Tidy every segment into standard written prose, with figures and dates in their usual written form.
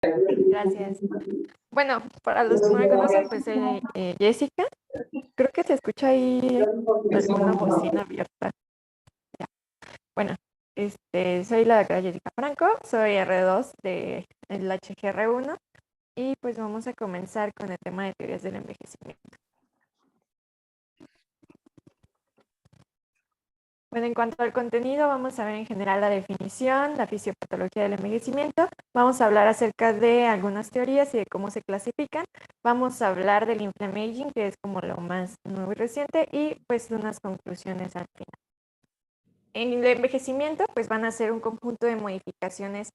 Gracias. Bueno, para los que no me conocen, pues soy Jessica. Creo que se escucha ahí alguna bocina abierta. Ya. Bueno, soy la doctora Jessica Franco, soy R2 de el HGR1 y pues vamos a comenzar con el tema de teorías del envejecimiento. Bueno, en cuanto al contenido, vamos a ver en general la definición, la fisiopatología del envejecimiento. Vamos a hablar acerca de algunas teorías y de cómo se clasifican. Vamos a hablar del inflammaging, que es como lo más nuevo y reciente, y pues unas conclusiones al final. En el envejecimiento, pues van a ser un conjunto de modificaciones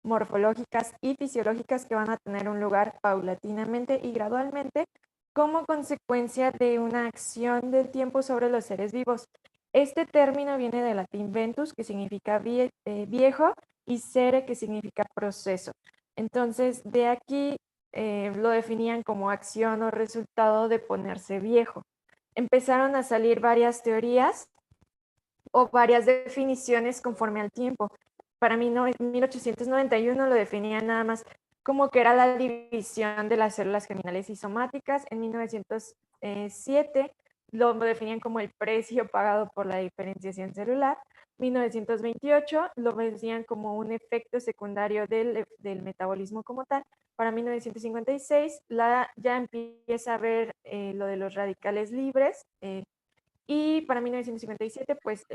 morfológicas y fisiológicas que van a tener un lugar paulatinamente y gradualmente como consecuencia de una acción del tiempo sobre los seres vivos. Este término viene del latín ventus, que significa viejo, y cere, que significa proceso. Entonces, de aquí lo definían como acción o resultado de ponerse viejo. Empezaron a salir varias teorías o varias definiciones conforme al tiempo. Para mí, 1891 lo definía nada más como que era la división de las células germinales y somáticas. En 1907 lo definían como el precio pagado por la diferenciación celular. 1928 lo decían como un efecto secundario del metabolismo como tal. Para 1956 ya empieza a ver lo de los radicales libres, y para 1957, pues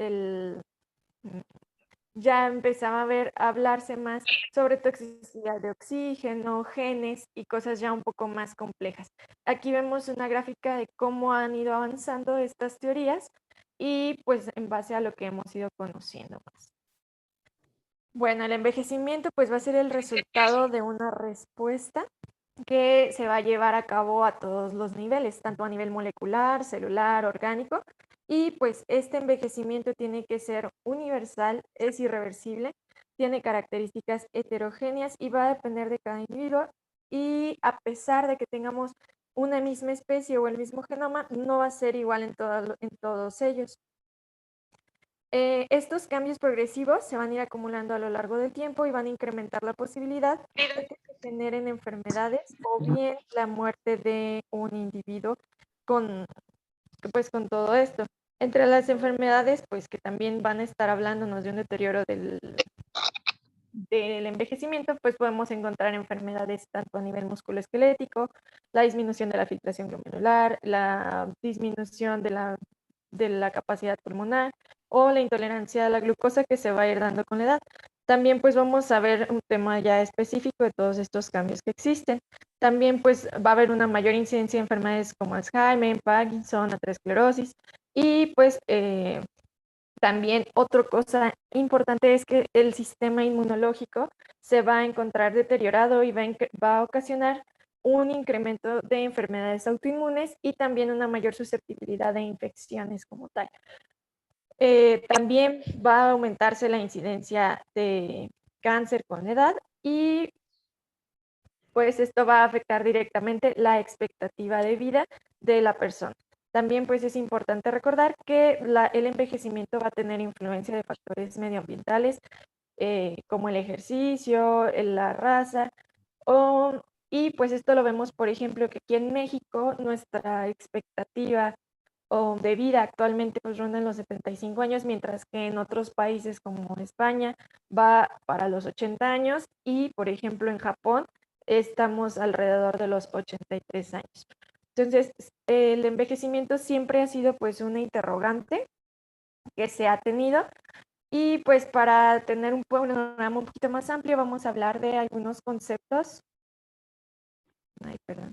ya empezaba a hablarse más sobre toxicidad de oxígeno, genes y cosas ya un poco más complejas. Aquí vemos una gráfica de cómo han ido avanzando estas teorías y pues en base a lo que hemos ido conociendo más. Bueno, el envejecimiento pues va a ser el resultado de una respuesta que se va a llevar a cabo a todos los niveles, tanto a nivel molecular, celular, orgánico, y pues este envejecimiento tiene que ser universal, es irreversible, tiene características heterogéneas y va a depender de cada individuo, y a pesar de que tengamos una misma especie o el mismo genoma, no va a ser igual en todos ellos. Estos cambios progresivos se van a ir acumulando a lo largo del tiempo y van a incrementar la posibilidad de que se generen enfermedades o bien la muerte de un individuo con, con todo esto. Entre las enfermedades, pues que también van a estar hablándonos de un deterioro del envejecimiento, pues podemos encontrar enfermedades tanto a nivel musculoesquelético, la disminución de la filtración glomerular, la disminución de la capacidad pulmonar o la intolerancia a la glucosa que se va a ir dando con la edad. También pues vamos a ver un tema ya específico de todos estos cambios que existen. También pues va a haber una mayor incidencia de enfermedades como Alzheimer, Parkinson, aterosclerosis y pues también otra cosa importante es que el sistema inmunológico se va a encontrar deteriorado y va a ocasionar un incremento de enfermedades autoinmunes y también una mayor susceptibilidad de infecciones como tal. También va a aumentarse la incidencia de cáncer con la edad y pues esto va a afectar directamente la expectativa de vida de la persona. También pues es importante recordar que el envejecimiento va a tener influencia de factores medioambientales como el ejercicio, la raza, y pues esto lo vemos, por ejemplo, que aquí en México nuestra expectativa de vida actualmente pues ronda en los 75 años, mientras que en otros países como España va para los 80 años y, por ejemplo, en Japón estamos alrededor de los 83 años. Entonces, el envejecimiento siempre ha sido pues una interrogante que se ha tenido y pues para tener un panorama un poquito más amplio vamos a hablar de algunos conceptos. Ay, perdón.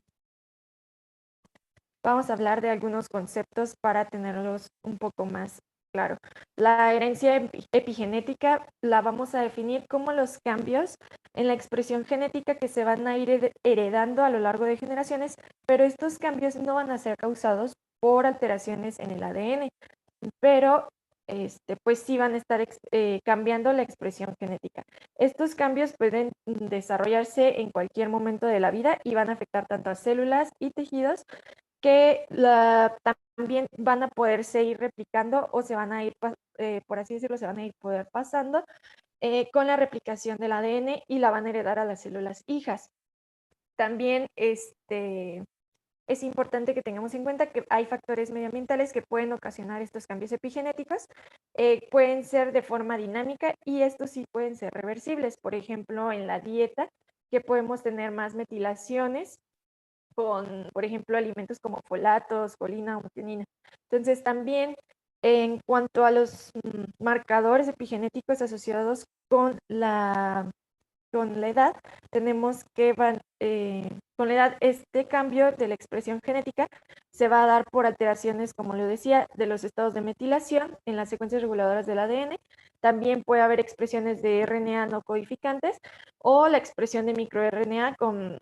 Vamos a hablar de algunos conceptos para tenerlos un poco más claro. La herencia epigenética la vamos a definir como los cambios en la expresión genética que se van a ir heredando a lo largo de generaciones, pero estos cambios no van a ser causados por alteraciones en el ADN, pero pues sí van a estar cambiando la expresión genética. Estos cambios pueden desarrollarse en cualquier momento de la vida y van a afectar tanto a células y tejidos que también van a poder seguir replicando o se van a ir, por así decirlo, se van a ir poder pasando con la replicación del ADN y la van a heredar a las células hijas. También es importante que tengamos en cuenta que hay factores medioambientales que pueden ocasionar estos cambios epigenéticos. Pueden ser de forma dinámica y estos sí pueden ser reversibles. Por ejemplo, en la dieta, que podemos tener más metilaciones con, por ejemplo, alimentos como folatos, colina o metionina. Entonces, también en cuanto a los marcadores epigenéticos asociados con la edad, tenemos que con la edad este cambio de la expresión genética se va a dar por alteraciones, como lo decía, de los estados de metilación en las secuencias reguladoras del ADN. También puede haber expresiones de RNA no codificantes o la expresión de microRNA con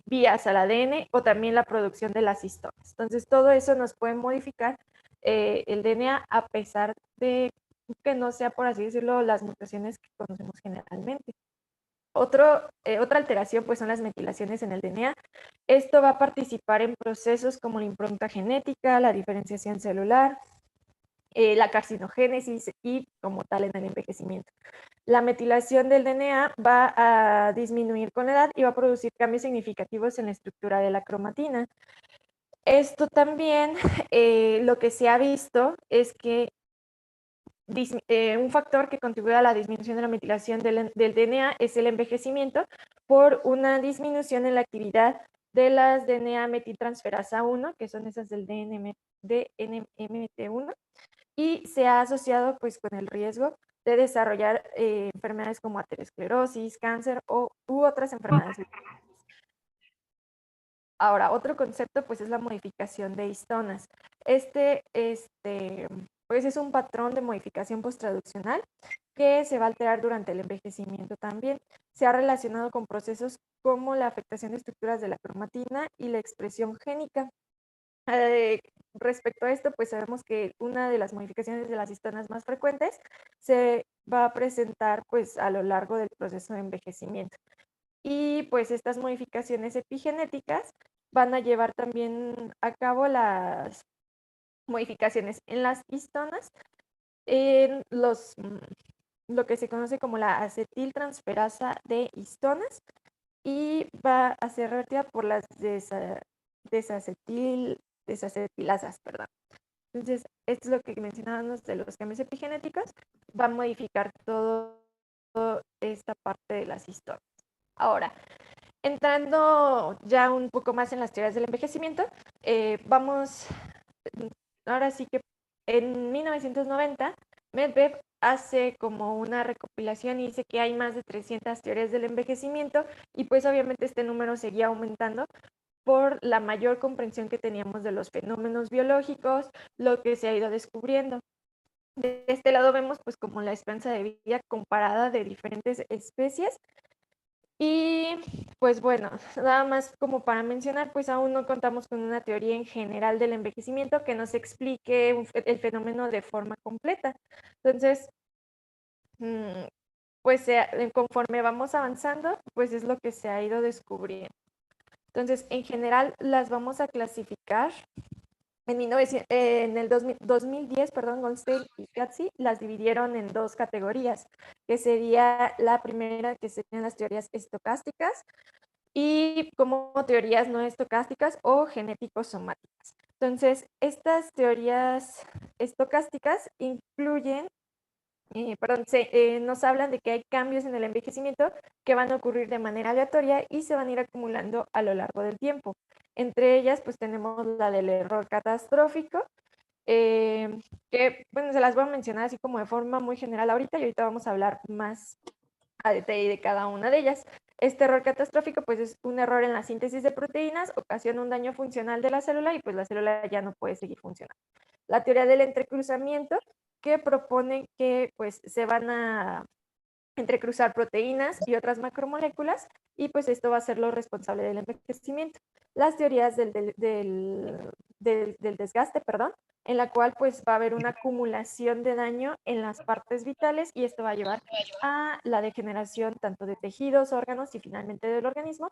vías al ADN o también la producción de las histonas. Entonces, todo eso nos puede modificar el DNA a pesar de que no sea, por así decirlo, las mutaciones que conocemos generalmente. Otra alteración pues son las metilaciones en el DNA. Esto va a participar en procesos como la impronta genética, la diferenciación celular, la carcinogénesis y como tal en el envejecimiento. La metilación del DNA va a disminuir con la edad y va a producir cambios significativos en la estructura de la cromatina. Esto también, lo que se ha visto es que un factor que contribuye a la disminución de la metilación del DNA es el envejecimiento por una disminución en la actividad de las DNA metiltransferasa 1, que son esas del DNMT1, y se ha asociado pues con el riesgo de desarrollar enfermedades como aterosclerosis, cáncer u otras enfermedades. Ahora, otro concepto pues es la modificación de histonas. Pues es un patrón de modificación posttraduccional que se va a alterar durante el envejecimiento también. Se ha relacionado con procesos como la afectación de estructuras de la cromatina y la expresión génica. Eh, Respecto a esto, pues sabemos que una de las modificaciones de las histonas más frecuentes se va a presentar pues a lo largo del proceso de envejecimiento. Y pues estas modificaciones epigenéticas van a llevar también a cabo las modificaciones en las histonas, en lo que se conoce como la acetiltransferasa de histonas, y va a ser revertida por las desacetilasas, perdón. Entonces, esto es lo que mencionábamos de los cambios epigenéticos, va a modificar toda esta parte de las histonas. Ahora, entrando ya un poco más en las teorías del envejecimiento, vamos, ahora sí que en 1990, Medvedev hace como una recopilación y dice que hay más de 300 teorías del envejecimiento y pues obviamente este número seguía aumentando por la mayor comprensión que teníamos de los fenómenos biológicos, lo que se ha ido descubriendo. De este lado vemos pues como la esperanza de vida comparada de diferentes especies. Y pues bueno, nada más como para mencionar, pues aún no contamos con una teoría en general del envejecimiento que nos explique el fenómeno de forma completa. Entonces, pues conforme vamos avanzando, pues es lo que se ha ido descubriendo. Entonces, en general las vamos a clasificar. En el 2010, perdón, Goldstein y Katzi las dividieron en dos categorías, que sería la primera, que serían las teorías estocásticas, y como teorías no estocásticas o genético-somáticas. Entonces, estas teorías estocásticas incluyen, nos hablan de que hay cambios en el envejecimiento que van a ocurrir de manera aleatoria y se van a ir acumulando a lo largo del tiempo. Entre ellas, pues tenemos la del error catastrófico, que, bueno, se las voy a mencionar así como de forma muy general ahorita y ahorita vamos a hablar más a detalle de cada una de ellas. Este error catastrófico pues es un error en la síntesis de proteínas, ocasiona un daño funcional de la célula y pues la célula ya no puede seguir funcionando. La teoría del entrecruzamiento, que propone que pues se van a entrecruzar proteínas y otras macromoléculas y pues esto va a ser lo responsable del envejecimiento. Las teorías del desgaste, perdón, en la cual pues va a haber una acumulación de daño en las partes vitales y esto va a llevar a la degeneración tanto de tejidos, órganos y finalmente del organismo,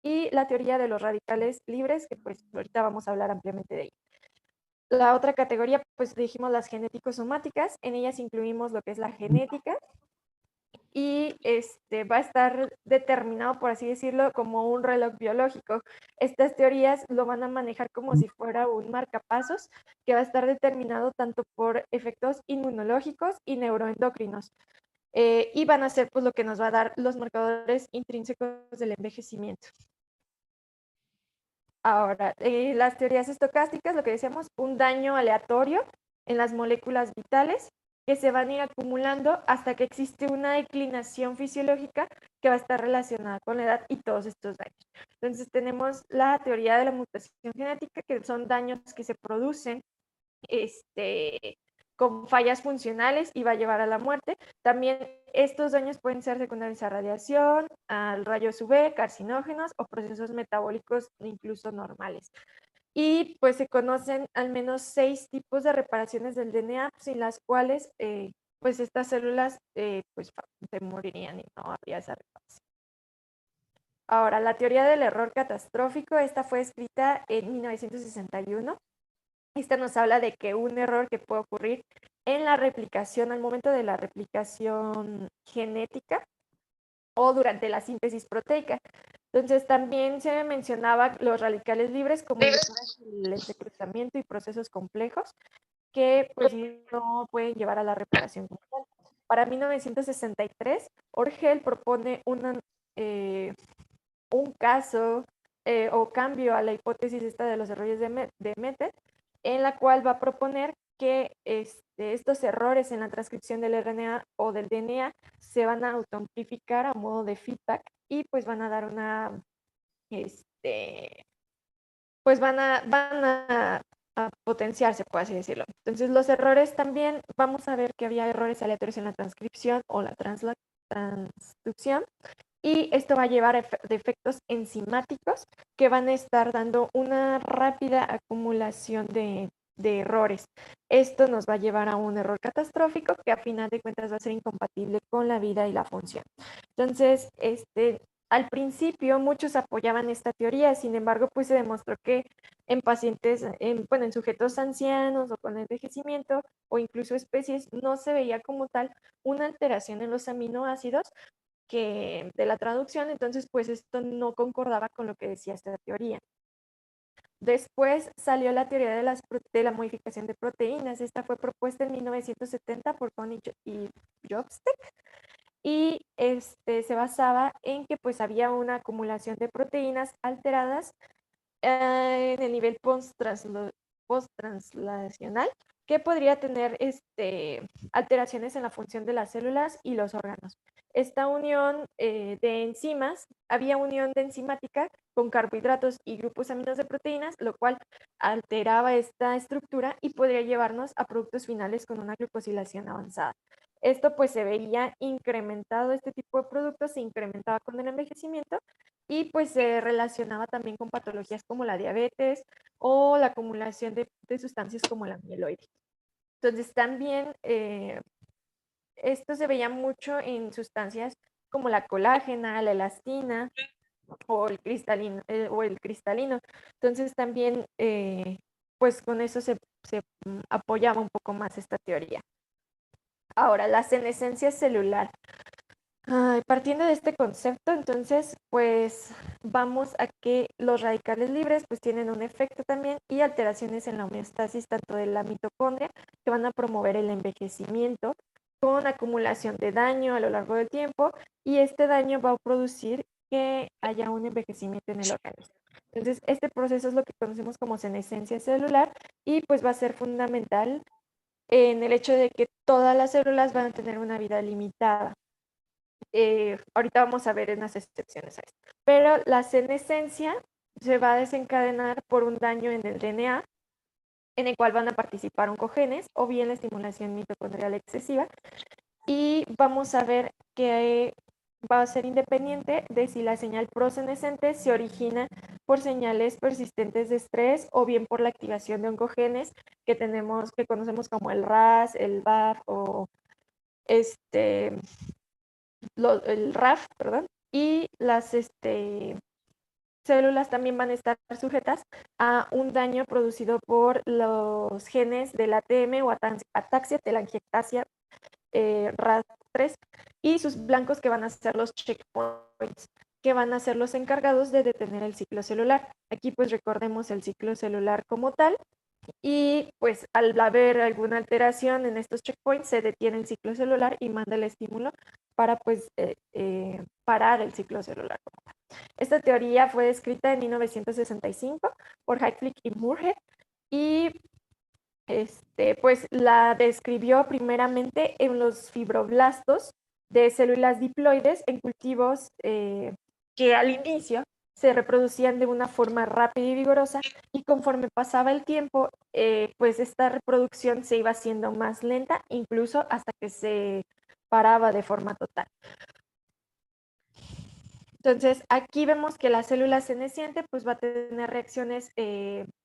y la teoría de los radicales libres, que pues ahorita vamos a hablar ampliamente de ello. La otra categoría, pues dijimos las genético-somáticas, en ellas incluimos lo que es la genética, y va a estar determinado, por así decirlo, como un reloj biológico. Estas teorías lo van a manejar como si fuera un marcapasos que va a estar determinado tanto por efectos inmunológicos y neuroendocrinos. Y van a ser pues lo que nos va a dar los marcadores intrínsecos del envejecimiento. Ahora, las teorías estocásticas, lo que decíamos, un daño aleatorio en las moléculas vitales que se van a ir acumulando hasta que existe una declinación fisiológica que va a estar relacionada con la edad y todos estos daños. Entonces tenemos la teoría de la mutación genética, que son daños que se producen con fallas funcionales y va a llevar a la muerte. También estos daños pueden ser secundarios a radiación, al rayos UV, carcinógenos o procesos metabólicos incluso normales. Y pues se conocen al menos 6 tipos de reparaciones del DNA sin las cuales pues estas células pues se morirían y no habría esa reparación. Ahora, la teoría del error catastrófico, esta fue escrita en 1961. Esta nos habla de que un error que puede ocurrir en la replicación, al momento de la replicación genética o durante la síntesis proteica. Entonces, también se mencionaba los radicales libres como el entrecruzamiento y procesos complejos que pues no pueden llevar a la reparación como tal. Para 1963, Orgel propone un caso o cambio a la hipótesis esta de los errores de Method, en la cual va a proponer que estos errores en la transcripción del RNA o del DNA se van a autoamplificar a modo de feedback y pues van a dar una, pues a potenciarse, por así decirlo. Entonces los errores también, vamos a ver que había errores aleatorios en la transcripción o la transducción, y esto va a llevar a efectos enzimáticos que van a estar dando una rápida acumulación de errores. Esto nos va a llevar a un error catastrófico que a final de cuentas va a ser incompatible con la vida y la función. Entonces, al principio muchos apoyaban esta teoría, sin embargo, pues se demostró que en pacientes, bueno, en sujetos ancianos o con envejecimiento o incluso especies, no se veía como tal una alteración en los aminoácidos que de la traducción, entonces pues esto no concordaba con lo que decía esta teoría. Después salió la teoría de la modificación de proteínas. Esta fue propuesta en 1970 por Connie y Jobstek y se basaba en que pues había una acumulación de proteínas alteradas en el nivel post-translacional que podría tener alteraciones en la función de las células y los órganos. Esta unión de enzimas, había unión de enzimática con carbohidratos y grupos aminos de proteínas, lo cual alteraba esta estructura y podría llevarnos a productos finales con una glucosilación avanzada. Esto pues se veía incrementado, este tipo de productos se incrementaba con el envejecimiento y pues se relacionaba también con patologías como la diabetes o la acumulación de sustancias como la amiloide. Entonces también esto se veía mucho en sustancias como la colágena, la elastina o el cristalino. Entonces también pues con eso se apoyaba un poco más esta teoría. Ahora, la senescencia celular. Partiendo de este concepto, entonces, pues vamos a que los radicales libres pues tienen un efecto también y alteraciones en la homeostasis tanto de la mitocondria que van a promover el envejecimiento con acumulación de daño a lo largo del tiempo y este daño va a producir que haya un envejecimiento en el organismo. Entonces, este proceso es lo que conocemos como senescencia celular y pues va a ser fundamental en el hecho de que todas las células van a tener una vida limitada. Ahorita vamos a ver unas excepciones a esto. Pero la senescencia se va a desencadenar por un daño en el DNA, en el cual van a participar oncogenes o bien la estimulación mitocondrial excesiva. Y vamos a ver que va a ser independiente de si la señal prosenescente se origina por señales persistentes de estrés o bien por la activación de oncogenes que conocemos como el RAS, el BAF o el RAF, perdón, y las células también van a estar sujetas a un daño producido por los genes del ATM o ataxia, telangiectasia, 3, y sus blancos que van a ser los checkpoints, que van a ser los encargados de detener el ciclo celular. Aquí pues recordemos el ciclo celular como tal, y pues al haber alguna alteración en estos checkpoints se detiene el ciclo celular y manda el estímulo para pues parar el ciclo celular. Esta teoría fue descrita en 1965 por Hayflick y Moorhead, y pues la describió primeramente en los fibroblastos de células diploides en cultivos que al inicio se reproducían de una forma rápida y vigorosa, y conforme pasaba el tiempo, pues esta reproducción se iba haciendo más lenta, incluso hasta que se paraba de forma total. Entonces, aquí vemos que la célula senescente pues va a tener reacciones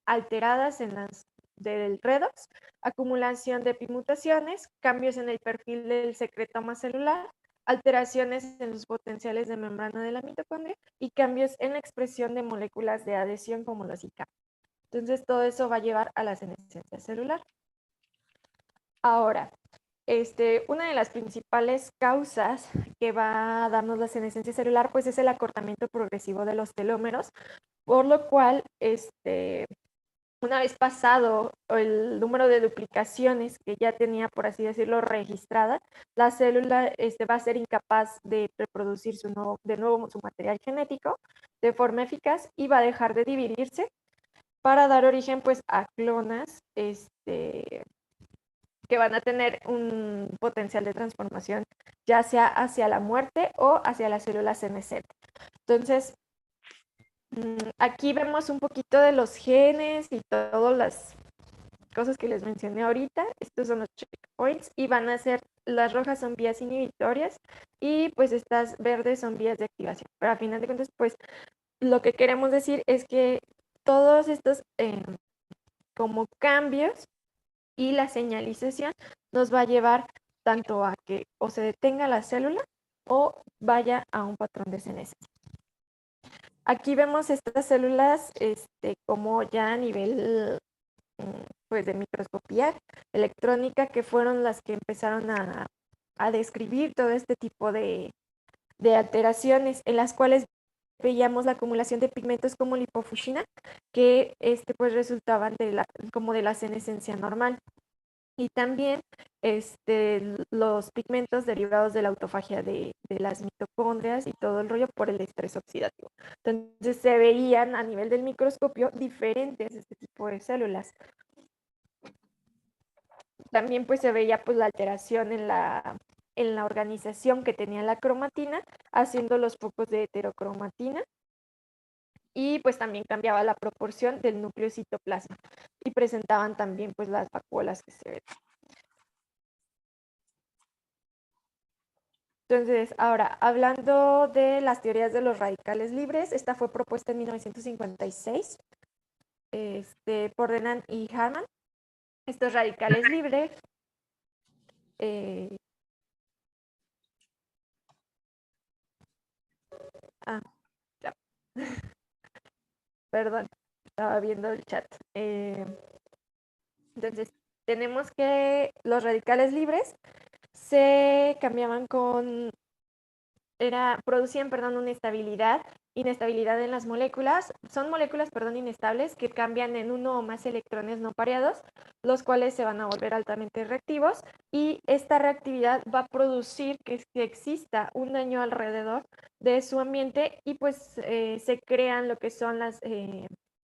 alteradas en las del redox, acumulación de epimutaciones, cambios en el perfil del secretoma celular, alteraciones en los potenciales de membrana de la mitocondria y cambios en la expresión de moléculas de adhesión como los ICA. Entonces, todo eso va a llevar a la senescencia celular. Ahora, una de las principales causas que va a darnos la senescencia celular pues es el acortamiento progresivo de los telómeros, por lo cual una vez pasado el número de duplicaciones que ya tenía, por así decirlo, registrada, la célula va a ser incapaz de reproducir de nuevo su material genético de forma eficaz y va a dejar de dividirse para dar origen pues a clonas que van a tener un potencial de transformación, ya sea hacia la muerte o hacia las células senescentes. Entonces, aquí vemos un poquito de los genes y todas las cosas que les mencioné ahorita. Estos son los checkpoints y van a ser, las rojas son vías inhibitorias y pues estas verdes son vías de activación. Pero a final de cuentas, pues lo que queremos decir es que todos estos como cambios y la señalización nos va a llevar tanto a que o se detenga la célula o vaya a un patrón de senescencia. Aquí vemos estas células como ya a nivel pues de microscopía electrónica, que fueron las que empezaron a describir todo este tipo de alteraciones, en las cuales veíamos la acumulación de pigmentos como lipofuscina, que pues resultaban como de la senescencia normal. Y también los pigmentos derivados de la autofagia de las mitocondrias y todo el rollo por el estrés oxidativo. Entonces se veían a nivel del microscopio diferentes este tipo de células. También pues se veía pues la alteración en la organización que tenía la cromatina, haciendo los focos de heterocromatina, y pues también cambiaba la proporción del núcleo citoplasma y presentaban también pues las vacuolas que se ven. Entonces, ahora, hablando de las teorías de los radicales libres, esta fue propuesta en 1956 por Renan y Harman. Estos radicales libres ya, perdón, estaba viendo el chat. Entonces, tenemos que los radicales libres se cambiaban producían, una inestabilidad en las moléculas. Son moléculas, inestables que cambian en uno o más electrones no pareados, los cuales se van a volver altamente reactivos, y esta reactividad va a producir que exista un daño alrededor de su ambiente y pues se crean lo que son las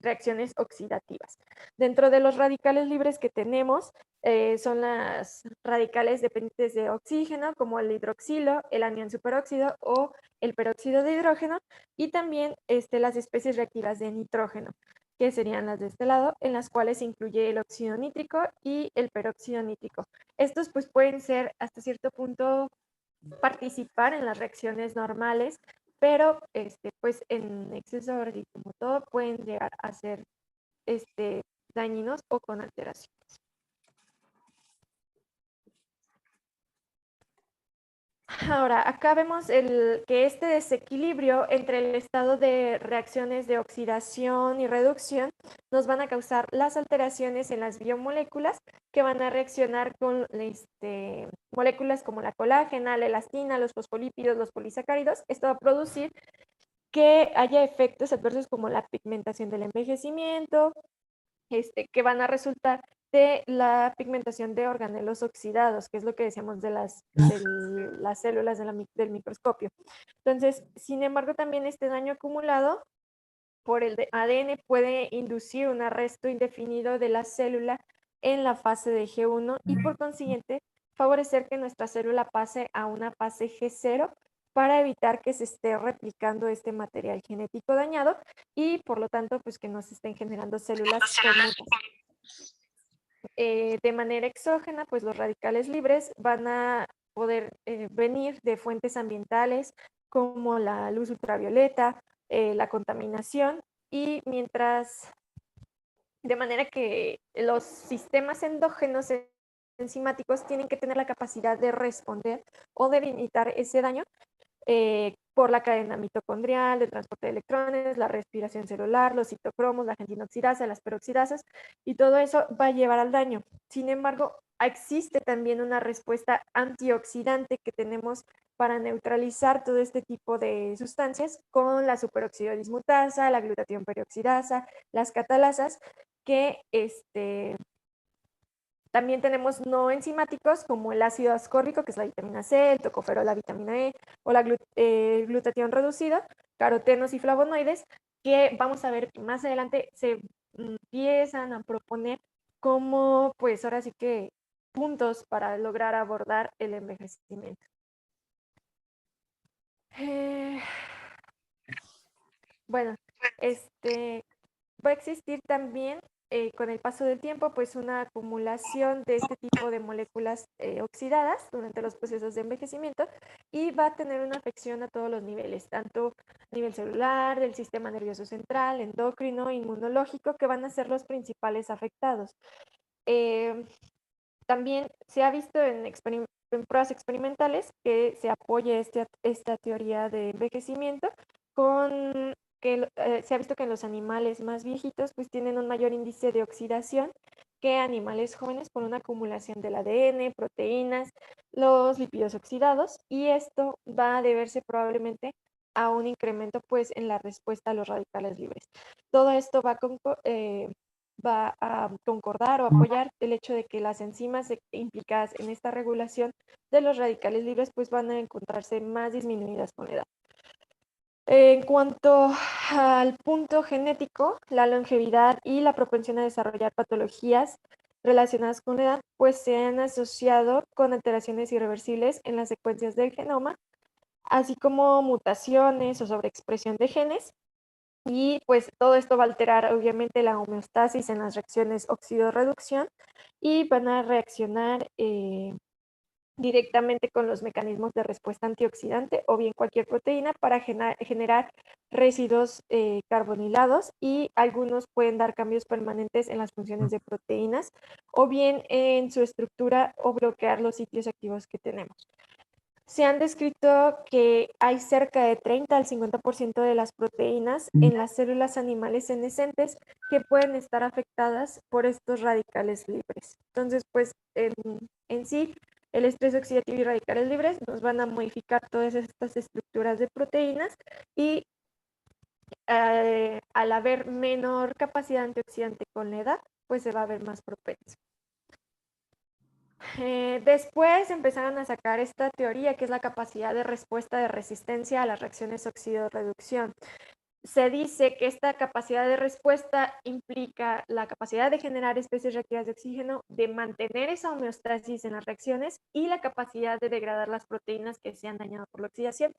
reacciones oxidativas. Dentro de los radicales libres que tenemos, son las radicales dependientes de oxígeno, como el hidroxilo, el anión superóxido o el peróxido de hidrógeno, y también las especies reactivas de nitrógeno, que serían las de este lado, en las cuales se incluye el óxido nítrico y el peróxido nítrico. Estos pues pueden ser hasta cierto punto participar en las reacciones normales, pero pues en exceso y como todo pueden llegar a ser dañinos o con alteración. Ahora, acá vemos que este desequilibrio entre el estado de reacciones de oxidación y reducción nos van a causar las alteraciones en las biomoléculas que van a reaccionar con moléculas como la colágena, la elastina, los fosfolípidos, los polisacáridos. Esto va a producir que haya efectos adversos como la pigmentación del envejecimiento, que van a resultar de la pigmentación de organelos oxidados, que es lo que decíamos de las células del microscopio. Entonces, sin embargo, también este daño acumulado por el ADN puede inducir un arresto indefinido de la célula en la fase de G1 y por consiguiente favorecer que nuestra célula pase a una fase G0 para evitar que se esté replicando este material genético dañado y por lo tanto pues que no se estén generando células con mutación. De manera exógena, pues los radicales libres van a poder venir de fuentes ambientales como la luz ultravioleta, la contaminación, y mientras, de manera que los sistemas endógenos enzimáticos tienen que tener la capacidad de responder o de limitar ese daño por la cadena mitocondrial, el transporte de electrones, la respiración celular, los citocromos, la gentinoxidasa, las peroxidasas, y todo eso va a llevar al daño. Sin embargo, existe también una respuesta antioxidante que tenemos para neutralizar todo este tipo de sustancias con la superoxido dismutasa, la glutatión peroxidasa, las catalasas, que también tenemos no enzimáticos como el ácido ascórbico, que es la vitamina C, el tocopherol, la vitamina E, o la glutatión reducida, carotenos y flavonoides, que vamos a ver que más adelante se empiezan a proponer como, pues ahora sí que puntos para lograr abordar el envejecimiento. Eh, bueno, va a existir también con el paso del tiempo pues una acumulación de este tipo de moléculas oxidadas durante los procesos de envejecimiento y va a tener una afección a todos los niveles, tanto a nivel celular, del sistema nervioso central, endocrino, inmunológico, que van a ser los principales afectados. Eh, También se ha visto en pruebas experimentales que se apoya esta teoría de envejecimiento con que se ha visto que en los animales más viejitos pues tienen un mayor índice de oxidación que animales jóvenes por una acumulación del ADN, proteínas, los lípidos oxidados, y esto va a deberse probablemente a un incremento pues en la respuesta a los radicales libres. Todo esto va a concordar o apoyar el hecho de que las enzimas implicadas en esta regulación de los radicales libres pues van a encontrarse más disminuidas con la edad. En cuanto al punto genético, la longevidad y la propensión a desarrollar patologías relacionadas con la edad pues se han asociado con alteraciones irreversibles en las secuencias del genoma, así como mutaciones o sobreexpresión de genes. Y pues todo esto va a alterar obviamente la homeostasis en las reacciones óxido-reducción y van a reaccionar directamente con los mecanismos de respuesta antioxidante o bien cualquier proteína para generar residuos carbonilados, y algunos pueden dar cambios permanentes en las funciones de proteínas o bien en su estructura o bloquear los sitios activos que tenemos. Se han descrito que hay cerca de 30 al 50% de las proteínas en las células animales senescentes que pueden estar afectadas por estos radicales libres. Entonces, pues en sí, el estrés oxidativo y radicales libres nos van a modificar todas estas estructuras de proteínas y al haber menor capacidad antioxidante con la edad, pues se va a ver más propenso. Después empezaron a sacar esta teoría que es la capacidad de respuesta de resistencia a las reacciones oxidorreducción. Se dice que esta capacidad de respuesta implica la capacidad de generar especies reactivas de oxígeno, de mantener esa homeostasis en las reacciones y la capacidad de degradar las proteínas que se han dañado por la oxidación.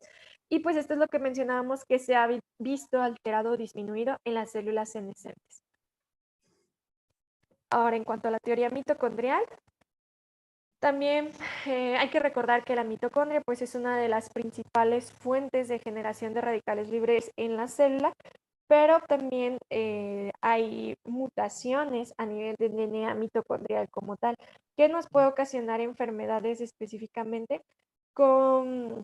Y pues esto es lo que mencionábamos que se ha visto alterado o disminuido en las células senescentes. Ahora, en cuanto a la teoría mitocondrial, también hay que recordar que la mitocondria pues, es una de las principales fuentes de generación de radicales libres en la célula, pero también hay mutaciones a nivel de DNA mitocondrial como tal, que nos puede ocasionar enfermedades específicamente con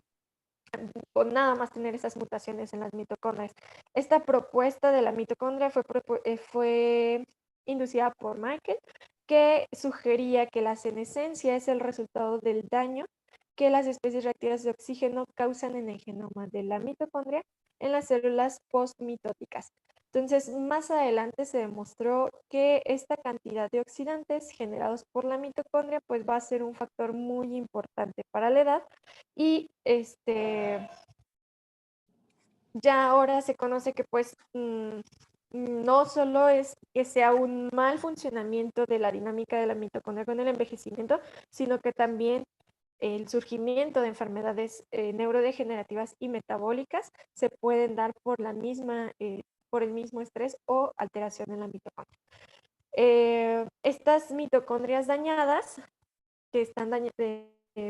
nada más tener esas mutaciones en las mitocondrias. Esta propuesta de la mitocondria fue inducida por Michael, que sugería que la senescencia es el resultado del daño que las especies reactivas de oxígeno causan en el genoma de la mitocondria en las células postmitóticas. Entonces, más adelante se demostró que esta cantidad de oxidantes generados por la mitocondria pues va a ser un factor muy importante para la edad y ya ahora se conoce que pues no solo es que sea un mal funcionamiento de la dinámica de la mitocondria con el envejecimiento, sino que también el surgimiento de enfermedades neurodegenerativas y metabólicas se pueden dar por el mismo estrés o alteración en la mitocondria. Estas mitocondrias dañadas, que están dañadas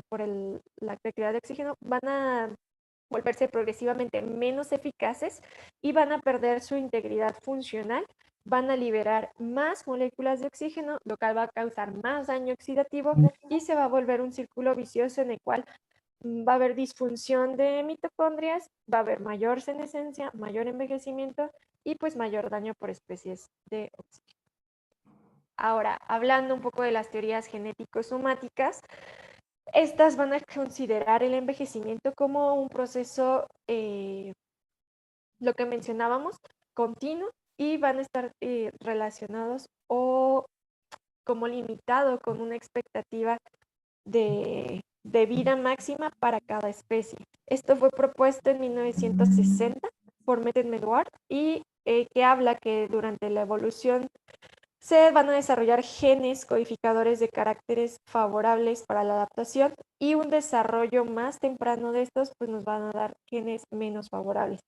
por la actividad de oxígeno, van a volverse progresivamente menos eficaces y van a perder su integridad funcional, van a liberar más moléculas de oxígeno, lo cual va a causar más daño oxidativo y se va a volver un círculo vicioso en el cual va a haber disfunción de mitocondrias, va a haber mayor senescencia, mayor envejecimiento y pues mayor daño por especies de oxígeno. Ahora, hablando un poco de las teorías genético-somáticas, estas van a considerar el envejecimiento como un proceso, lo que mencionábamos, continuo, y van a estar relacionados o como limitado con una expectativa de vida máxima para cada especie. Esto fue propuesto en 1960 por Meten Edward y que habla que durante la evolución se van a desarrollar genes codificadores de caracteres favorables para la adaptación y un desarrollo más temprano de estos pues nos van a dar genes menos favorables.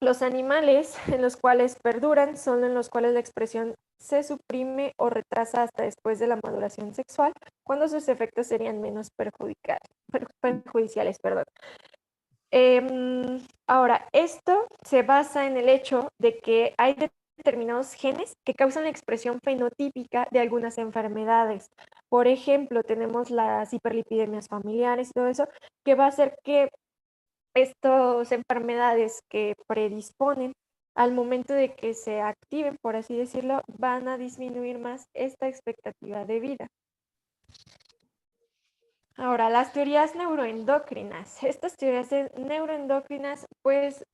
Los animales en los cuales perduran son en los cuales la expresión se suprime o retrasa hasta después de la maduración sexual, cuando sus efectos serían menos perjudiciales. Ahora, esto se basa en el hecho de que hay determinados genes que causan la expresión fenotípica de algunas enfermedades. Por ejemplo, tenemos las hiperlipidemias familiares y todo eso, que va a hacer que estas enfermedades que predisponen al momento de que se activen, por así decirlo, van a disminuir más esta expectativa de vida. Ahora, las teorías neuroendocrinas. Estas teorías neuroendocrinas, pues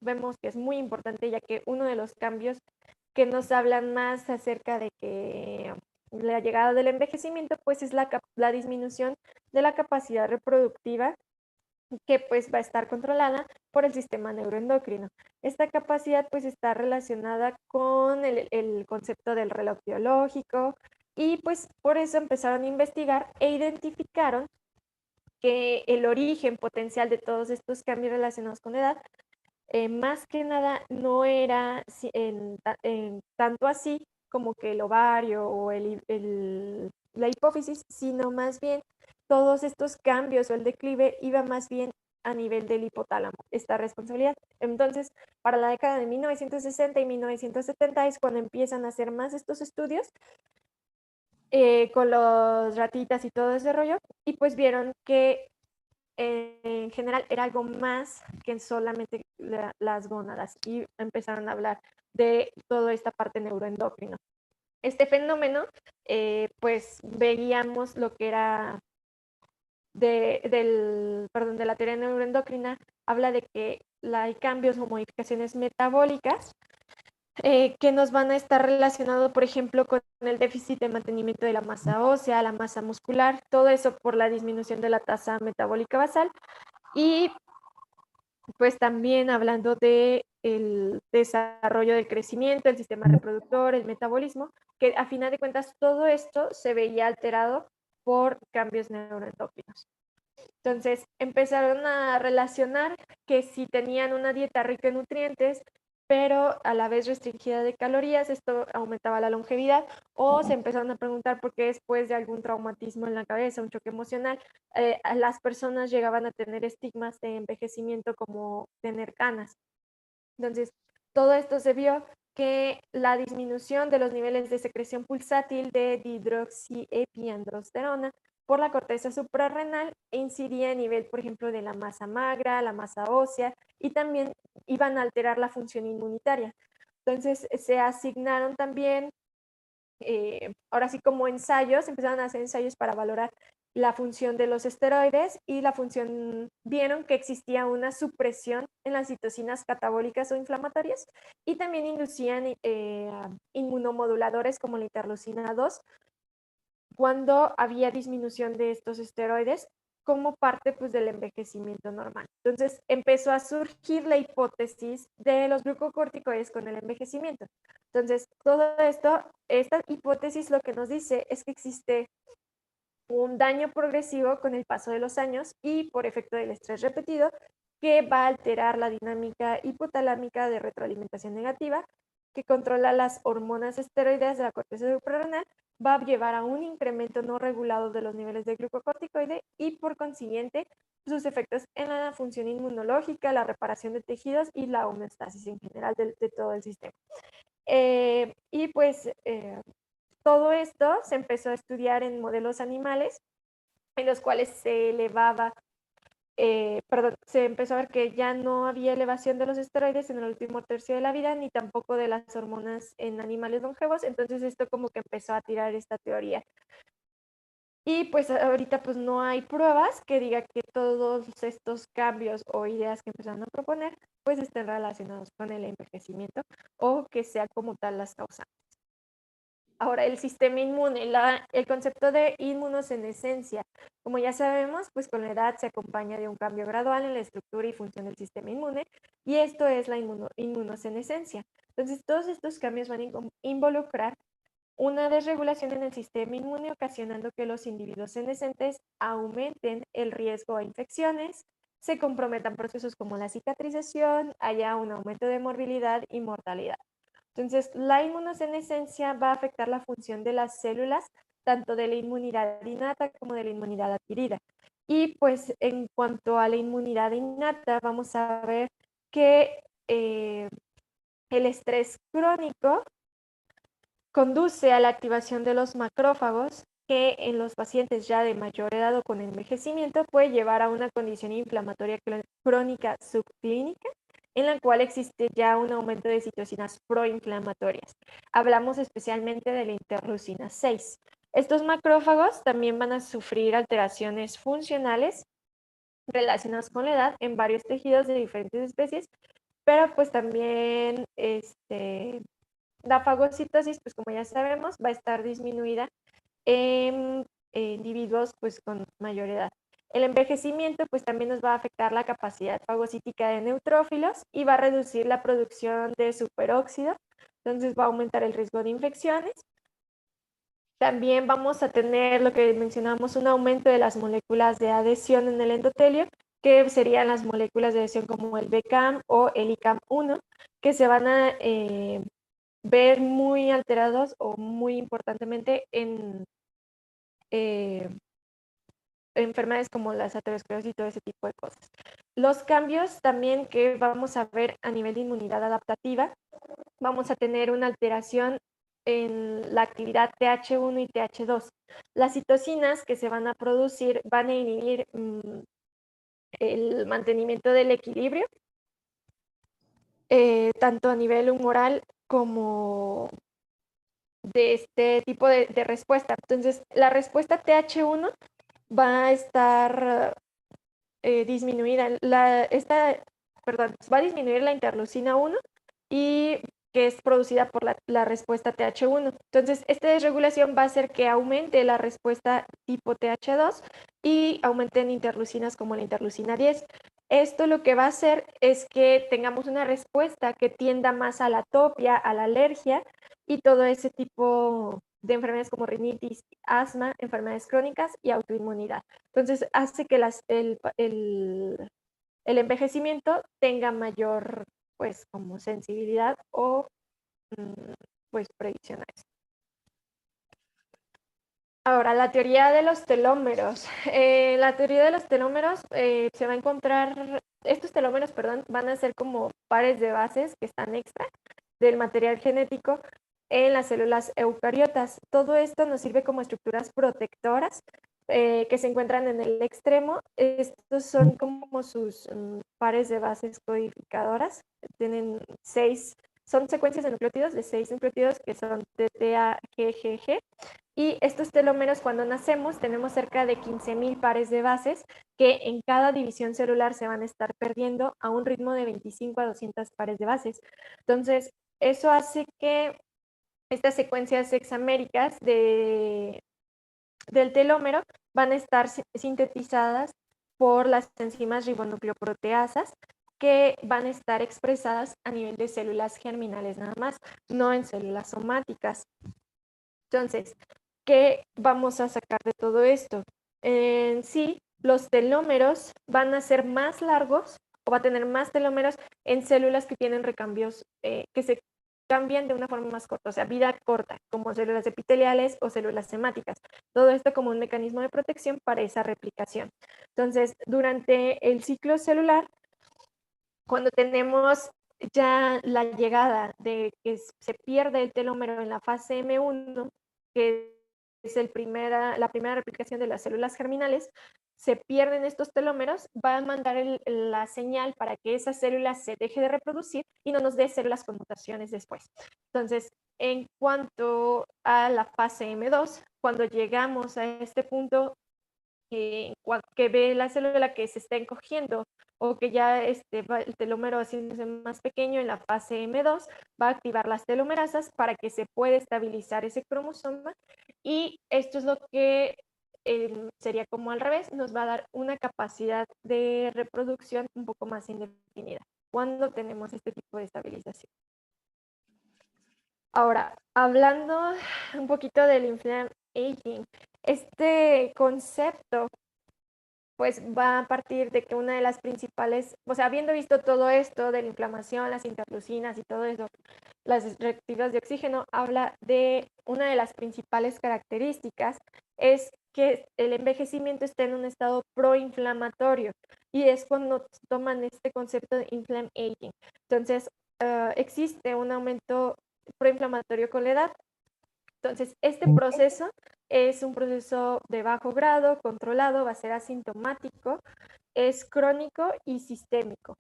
vemos que es muy importante, ya que uno de los cambios que nos hablan más acerca de que la llegada del envejecimiento, pues es la disminución de la capacidad reproductiva, que pues va a estar controlada por el sistema neuroendocrino. Esta capacidad pues está relacionada con el concepto del reloj biológico y pues por eso empezaron a investigar e identificaron que el origen potencial de todos estos cambios relacionados con la edad, más que nada no era tanto así como que el ovario o la hipófisis, sino más bien todos estos cambios o el declive iba más bien a nivel del hipotálamo, esta responsabilidad. Entonces, para la década de 1960 y 1970 es cuando empiezan a hacer más estos estudios con los ratitas y todo ese rollo, y pues vieron que en general era algo más que solamente las gónadas y empezaron a hablar de toda esta parte neuroendocrino. Este fenómeno, pues veíamos lo que era de la teoría neuroendocrina, habla de que hay cambios o modificaciones metabólicas que nos van a estar relacionados, por ejemplo, con el déficit de mantenimiento de la masa ósea, la masa muscular, todo eso por la disminución de la tasa metabólica basal. Y pues también hablando de el desarrollo del crecimiento, el sistema reproductor, el metabolismo, que a final de cuentas todo esto se veía alterado por cambios neuroendocrinos. Entonces empezaron a relacionar que si tenían una dieta rica en nutrientes, pero a la vez restringida de calorías, esto aumentaba la longevidad, o se empezaron a preguntar por qué después de algún traumatismo en la cabeza, un choque emocional, las personas llegaban a tener estigmas de envejecimiento como tener canas. Entonces, todo esto se vio que la disminución de los niveles de secreción pulsátil de dihidroxiepiandrosterona por la corteza suprarrenal e incidía a nivel, por ejemplo, de la masa magra, la masa ósea, y también iban a alterar la función inmunitaria. Entonces, se asignaron también, ahora sí como ensayos, empezaron a hacer ensayos para valorar la función de los esteroides y la función, vieron que existía una supresión en las citocinas catabólicas o inflamatorias y también inducían inmunomoduladores como la interleucina 2 cuando había disminución de estos esteroides como parte pues, del envejecimiento normal. Entonces empezó a surgir la hipótesis de los glucocorticoides con el envejecimiento. Entonces, todo esto, esta hipótesis lo que nos dice es que existe un daño progresivo con el paso de los años y por efecto del estrés repetido que va a alterar la dinámica hipotalámica de retroalimentación negativa que controla las hormonas esteroideas de la corteza suprarrenal, va a llevar a un incremento no regulado de los niveles de glucocorticoide y por consiguiente sus efectos en la función inmunológica, la reparación de tejidos y la homeostasis en general de todo el sistema. Y pues todo esto se empezó a estudiar en modelos animales en los cuales se elevaba, se empezó a ver que ya no había elevación de los esteroides en el último tercio de la vida, ni tampoco de las hormonas en animales longevos, entonces esto como que empezó a tirar esta teoría. Y pues ahorita pues no hay pruebas que diga que todos estos cambios o ideas que empezaron a proponer pues estén relacionados con el envejecimiento o que sea como tal las causas. Ahora, el sistema inmune, el concepto de inmunosenescencia, como ya sabemos, pues con la edad se acompaña de un cambio gradual en la estructura y función del sistema inmune, y esto es la inmunosenescencia. Entonces, todos estos cambios van a involucrar una desregulación en el sistema inmune, ocasionando que los individuos senescentes aumenten el riesgo a infecciones, se comprometan procesos como la cicatrización, haya un aumento de morbilidad y mortalidad. Entonces, la inmunosenescencia va a afectar la función de las células, tanto de la inmunidad innata como de la inmunidad adquirida. Y pues en cuanto a la inmunidad innata, vamos a ver que el estrés crónico conduce a la activación de los macrófagos, que en los pacientes ya de mayor edad o con envejecimiento puede llevar a una condición inflamatoria crónica subclínica en la cual existe ya un aumento de citocinas proinflamatorias. Hablamos especialmente de la interleucina 6. Estos macrófagos también van a sufrir alteraciones funcionales relacionadas con la edad en varios tejidos de diferentes especies, pero pues también la fagocitosis, pues como ya sabemos, va a estar disminuida en individuos pues con mayor edad. El envejecimiento pues también nos va a afectar la capacidad fagocítica de neutrófilos y va a reducir la producción de superóxido, entonces va a aumentar el riesgo de infecciones. También vamos a tener lo que mencionamos, un aumento de las moléculas de adhesión en el endotelio, que serían las moléculas de adhesión como el BCAM o el ICAM1, que se van a ver muy alterados o muy importantemente en enfermedades como la aterosclerosis y todo ese tipo de cosas. Los cambios también que vamos a ver a nivel de inmunidad adaptativa, vamos a tener una alteración en la actividad TH1 y TH2. Las citocinas que se van a producir van a inhibir el mantenimiento del equilibrio, tanto a nivel humoral como de este tipo de respuesta. Entonces, la respuesta TH1 va a estar disminuida. Va a disminuir la interleucina 1 y que es producida por la respuesta TH1. Entonces, esta desregulación va a hacer que aumente la respuesta tipo TH2 y aumenten interleucinas como la interleucina 10. Esto lo que va a hacer es que tengamos una respuesta que tienda más a la atopia, a la alergia y todo ese tipo de enfermedades como rinitis, asma, enfermedades crónicas y autoinmunidad. Entonces, hace que el envejecimiento tenga mayor, pues, como sensibilidad o, pues, predicción a eso. Ahora, la teoría de los telómeros. La teoría de los telómeros se va a encontrar, estos telómeros, perdón, van a ser como pares de bases que están extra del material genético en las células eucariotas. Todo esto nos sirve como estructuras protectoras que se encuentran en el extremo. Estos son como sus pares de bases codificadoras. Tienen son secuencias de nucleótidos de 6 nucleótidos que son TTA, GGG. Y estos telómeros, cuando nacemos, tenemos cerca de 15,000 pares de bases que en cada división celular se van a estar perdiendo a un ritmo de 25 a 200 pares de bases. Entonces, eso hace que estas secuencias hexaméricas del telómero van a estar sintetizadas por las enzimas ribonucleoproteasas que van a estar expresadas a nivel de células germinales nada más, no en células somáticas. Entonces, ¿qué vamos a sacar de todo esto? En sí, los telómeros van a ser más largos o va a tener más telómeros en células que tienen recambios, que se cambian de una forma más corta, o sea, vida corta, como células epiteliales o células hemáticas. Todo esto como un mecanismo de protección para esa replicación. Entonces, durante el ciclo celular, cuando tenemos ya la llegada de que se pierde el telómero en la fase M1, que es la primera replicación de las células germinales, se pierden estos telómeros, va a mandar la señal para que esa célula se deje de reproducir y no nos dé células con mutaciones después. Entonces, en cuanto a la fase M2, cuando llegamos a este punto que ve la célula que se está encogiendo o que ya va el telómero haciéndose más pequeño en la fase M2, va a activar las telomerasas para que se pueda estabilizar ese cromosoma, y esto es lo que sería como al revés, nos va a dar una capacidad de reproducción un poco más indefinida cuando tenemos este tipo de estabilización. Ahora, hablando un poquito del inflammation aging, este concepto pues va a partir de que una de las principales, o sea, habiendo visto todo esto de la inflamación, las interleucinas y todo eso, las reactivas de oxígeno, habla de una de las principales características, es que el envejecimiento está en un estado proinflamatorio, y es cuando toman este concepto de inflam aging. Entonces, existe un aumento proinflamatorio con la edad. Entonces, este proceso es un proceso de bajo grado, controlado, va a ser asintomático, es crónico y sistémico.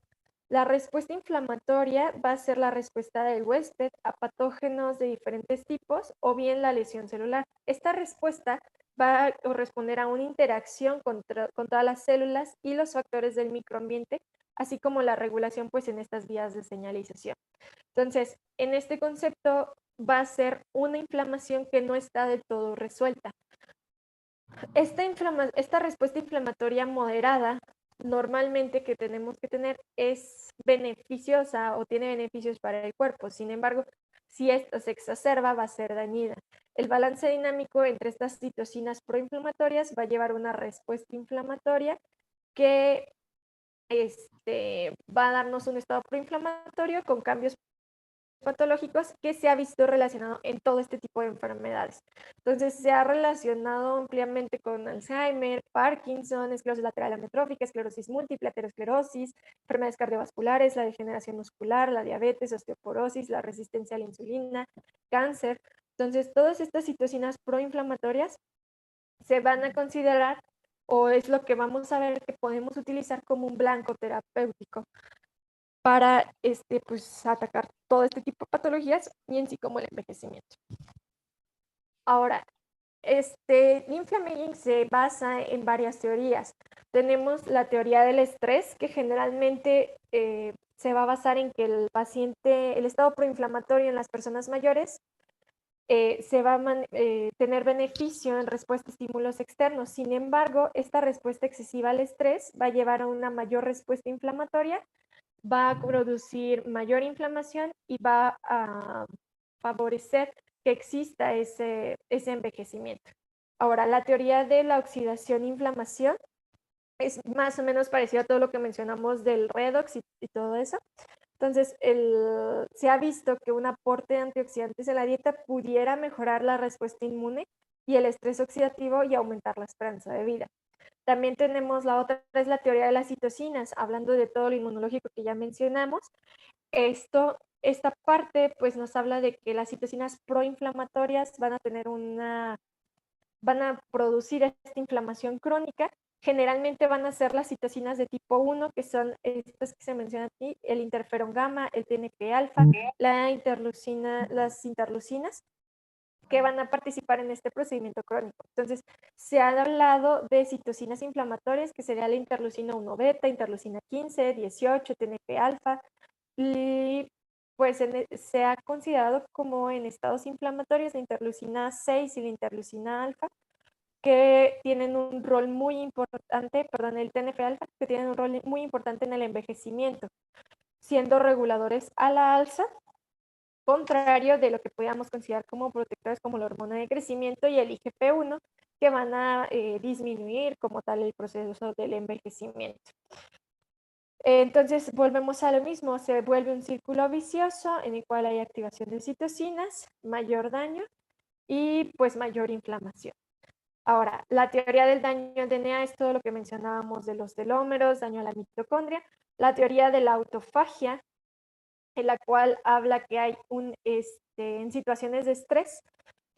La respuesta inflamatoria va a ser la respuesta del huésped a patógenos de diferentes tipos o bien la lesión celular. Esta respuesta va a corresponder a una interacción con todas las células y los factores del microambiente, así como la regulación pues en estas vías de señalización. Entonces, en este concepto va a ser una inflamación que no está del todo resuelta. Esta respuesta inflamatoria moderada normalmente que tenemos que tener es beneficiosa o tiene beneficios para el cuerpo. Sin embargo, si esto se exacerba, va a ser dañina. El balance dinámico entre estas citocinas proinflamatorias va a llevar una respuesta inflamatoria que va a darnos un estado proinflamatorio con cambios patológicos que se ha visto relacionado en todo este tipo de enfermedades. Entonces, se ha relacionado ampliamente con Alzheimer, Parkinson, esclerosis lateral amiotrófica, esclerosis múltiple, aterosclerosis, enfermedades cardiovasculares, la degeneración muscular, la diabetes, osteoporosis, la resistencia a la insulina, cáncer. Entonces, todas estas citocinas proinflamatorias se van a considerar, o es lo que vamos a ver que podemos utilizar como un blanco terapéutico para pues, atacar todo este tipo de patologías y en sí como el envejecimiento. Ahora, inflammation se basa en varias teorías. Tenemos la teoría del estrés, que generalmente se va a basar en que el estado proinflamatorio en las personas mayores se va a tener beneficio en respuesta a estímulos externos. Sin embargo, esta respuesta excesiva al estrés va a llevar a una mayor respuesta inflamatoria, va a producir mayor inflamación y va a favorecer que exista ese envejecimiento. Ahora, la teoría de la oxidación-inflamación es más o menos parecido a todo lo que mencionamos del redox y todo eso. Entonces, se ha visto que un aporte de antioxidantes en la dieta pudiera mejorar la respuesta inmune y el estrés oxidativo y aumentar la esperanza de vida. También tenemos la otra, es la teoría de las citocinas, hablando de todo lo inmunológico que ya mencionamos. Esta parte pues nos habla de que las citocinas proinflamatorias van a tener una van a producir esta inflamación crónica. Generalmente van a ser las citocinas de tipo 1, que son estas que se mencionan aquí, el interferón gamma, el TNF-alfa, las interleucinas, que van a participar en este procedimiento crónico. Entonces, se ha hablado de citocinas inflamatorias, que sería la interleucina 1 beta, interleucina 15, 18, TNF-alfa, y pues se ha considerado como en estados inflamatorios la interleucina 6 y la interleucina alfa, que tienen un rol muy importante, perdón, el TNF-alfa, que tienen un rol muy importante en el envejecimiento, siendo reguladores a la alza, contrario de lo que podríamos considerar como protectores como la hormona de crecimiento y el IGF-1, que van a disminuir como tal el proceso del envejecimiento. Entonces volvemos a lo mismo, se vuelve un círculo vicioso en el cual hay activación de citocinas, mayor daño y pues mayor inflamación. Ahora, la teoría del daño al DNA es todo lo que mencionábamos de los telómeros, daño a la mitocondria, la teoría de la autofagia, en la cual habla que hay en situaciones de estrés,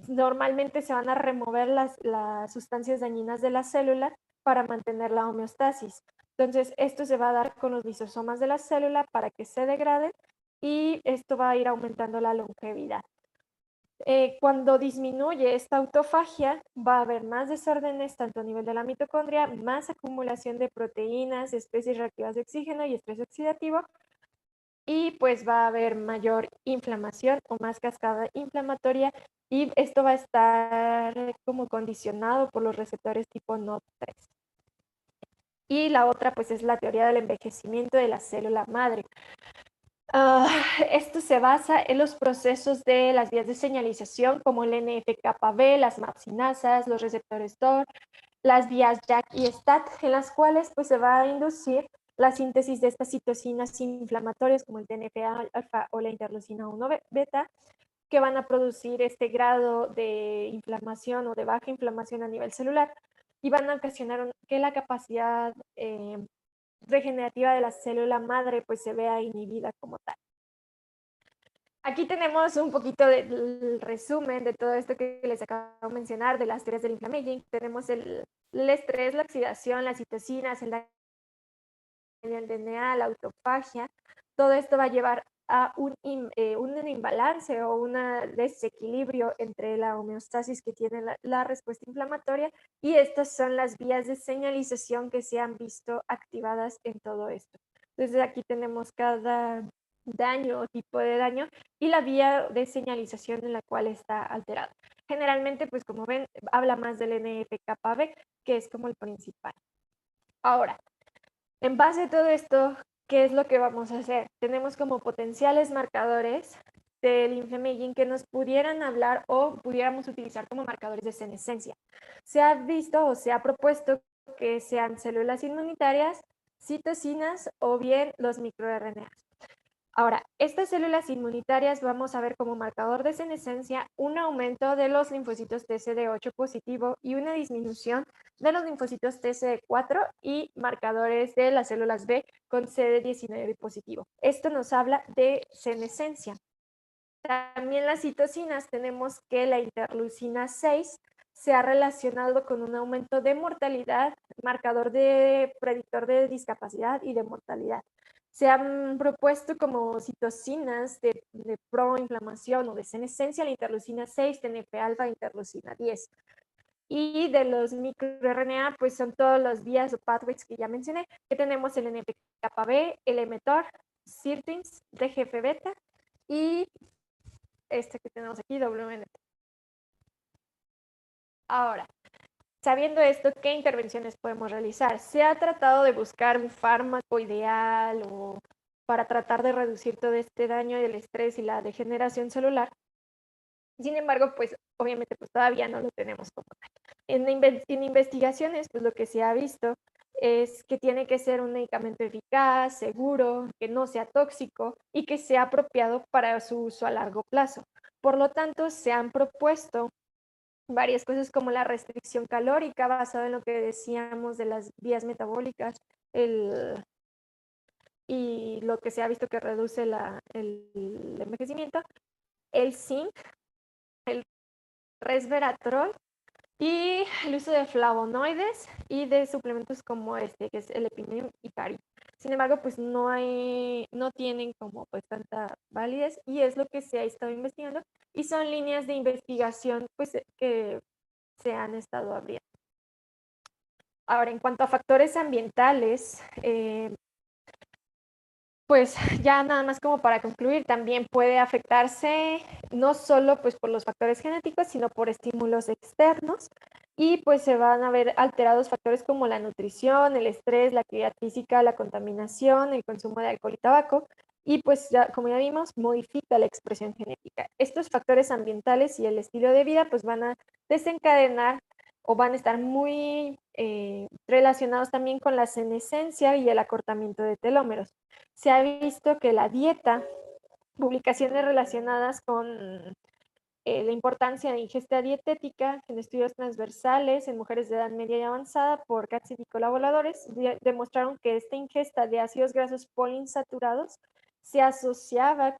normalmente se van a remover las sustancias dañinas de la célula para mantener la homeostasis. Entonces, esto se va a dar con los lisosomas de la célula para que se degraden y esto va a ir aumentando la longevidad. Cuando disminuye esta autofagia, va a haber más desórdenes tanto a nivel de la mitocondria, más acumulación de proteínas, especies reactivas de oxígeno y estrés oxidativo, y pues va a haber mayor inflamación o más cascada inflamatoria, y esto va a estar como condicionado por los receptores tipo NOD3. Y la otra pues es la teoría del envejecimiento de la célula madre. Esto se basa en los procesos de las vías de señalización como el NF-κB, las mapsinasas, los receptores TOR, las vías JAK y STAT, en las cuales pues se va a inducir la síntesis de estas citocinas inflamatorias como el TNF-alfa o la interleucina 1 beta, que van a producir este grado de inflamación o de baja inflamación a nivel celular y van a ocasionar que la capacidad regenerativa de la célula madre pues se vea inhibida como tal. Aquí tenemos un poquito del resumen de todo esto que les acabo de mencionar, de las teorías del inflammaging. Tenemos el estrés, la oxidación, las citocinas, el daño al DNA, la autofagia. Todo esto va a llevar a un imbalance o un desequilibrio entre la homeostasis que tiene la respuesta inflamatoria, y estas son las vías de señalización que se han visto activadas en todo esto. Entonces aquí tenemos cada daño o tipo de daño y la vía de señalización en la cual está alterada. Generalmente, pues como ven, habla más del NF-κB, que es como el principal. Ahora, en base a todo esto, ¿qué es lo que vamos a hacer? Tenemos como potenciales marcadores del inflammaging que nos pudieran hablar o pudiéramos utilizar como marcadores de senescencia. Se ha visto o se ha propuesto que sean células inmunitarias, citocinas o bien los microRNAs. Ahora, estas células inmunitarias vamos a ver como marcador de senescencia un aumento de los linfocitos TCD8 positivo y una disminución de los linfocitos TCD4 y marcadores de las células B con CD19 positivo. Esto nos habla de senescencia. También las citocinas, tenemos que la interleucina 6 se ha relacionado con un aumento de mortalidad, marcador de predictor de discapacidad y de mortalidad. Se han propuesto como citocinas de proinflamación o de senescencia la interleucina 6, TNF-alfa, interleucina 10. Y de los microRNA, pues son todas las vías o pathways que ya mencioné, que tenemos el NF-κB, el mTOR, sirtuins, TGF-beta y este que tenemos aquí, WNT. Ahora, sabiendo esto, ¿qué intervenciones podemos realizar? Se ha tratado de buscar un fármaco ideal o para tratar de reducir todo este daño del estrés y la degeneración celular. Sin embargo, pues obviamente pues todavía no lo tenemos como tal. En investigaciones, pues lo que se ha visto es que tiene que ser un medicamento eficaz, seguro, que no sea tóxico y que sea apropiado para su uso a largo plazo. Por lo tanto, se han propuesto varias cosas como la restricción calórica basada en lo que decíamos de las vías metabólicas y lo que se ha visto que reduce el envejecimiento, el zinc, el resveratrol y el uso de flavonoides y de suplementos como este, que es el Epinim y Cari. Sin embargo, pues no tienen como pues tanta validez y es lo que se ha estado investigando y son líneas de investigación pues que se han estado abriendo. Ahora, en cuanto a factores ambientales, pues ya nada más como para concluir, también puede afectarse no solo pues por los factores genéticos, sino por estímulos externos y pues se van a ver alterados factores como la nutrición, el estrés, la actividad física, la contaminación, el consumo de alcohol y tabaco y pues ya como ya vimos, modifica la expresión genética. Estos factores ambientales y el estilo de vida pues van a desencadenar o van a estar muy relacionados también con la senescencia y el acortamiento de telómeros. Se ha visto que la dieta, publicaciones relacionadas con la importancia de ingesta dietética en estudios transversales en mujeres de edad media y avanzada por Katzit y colaboradores demostraron que esta ingesta de ácidos grasos poliinsaturados se asociaba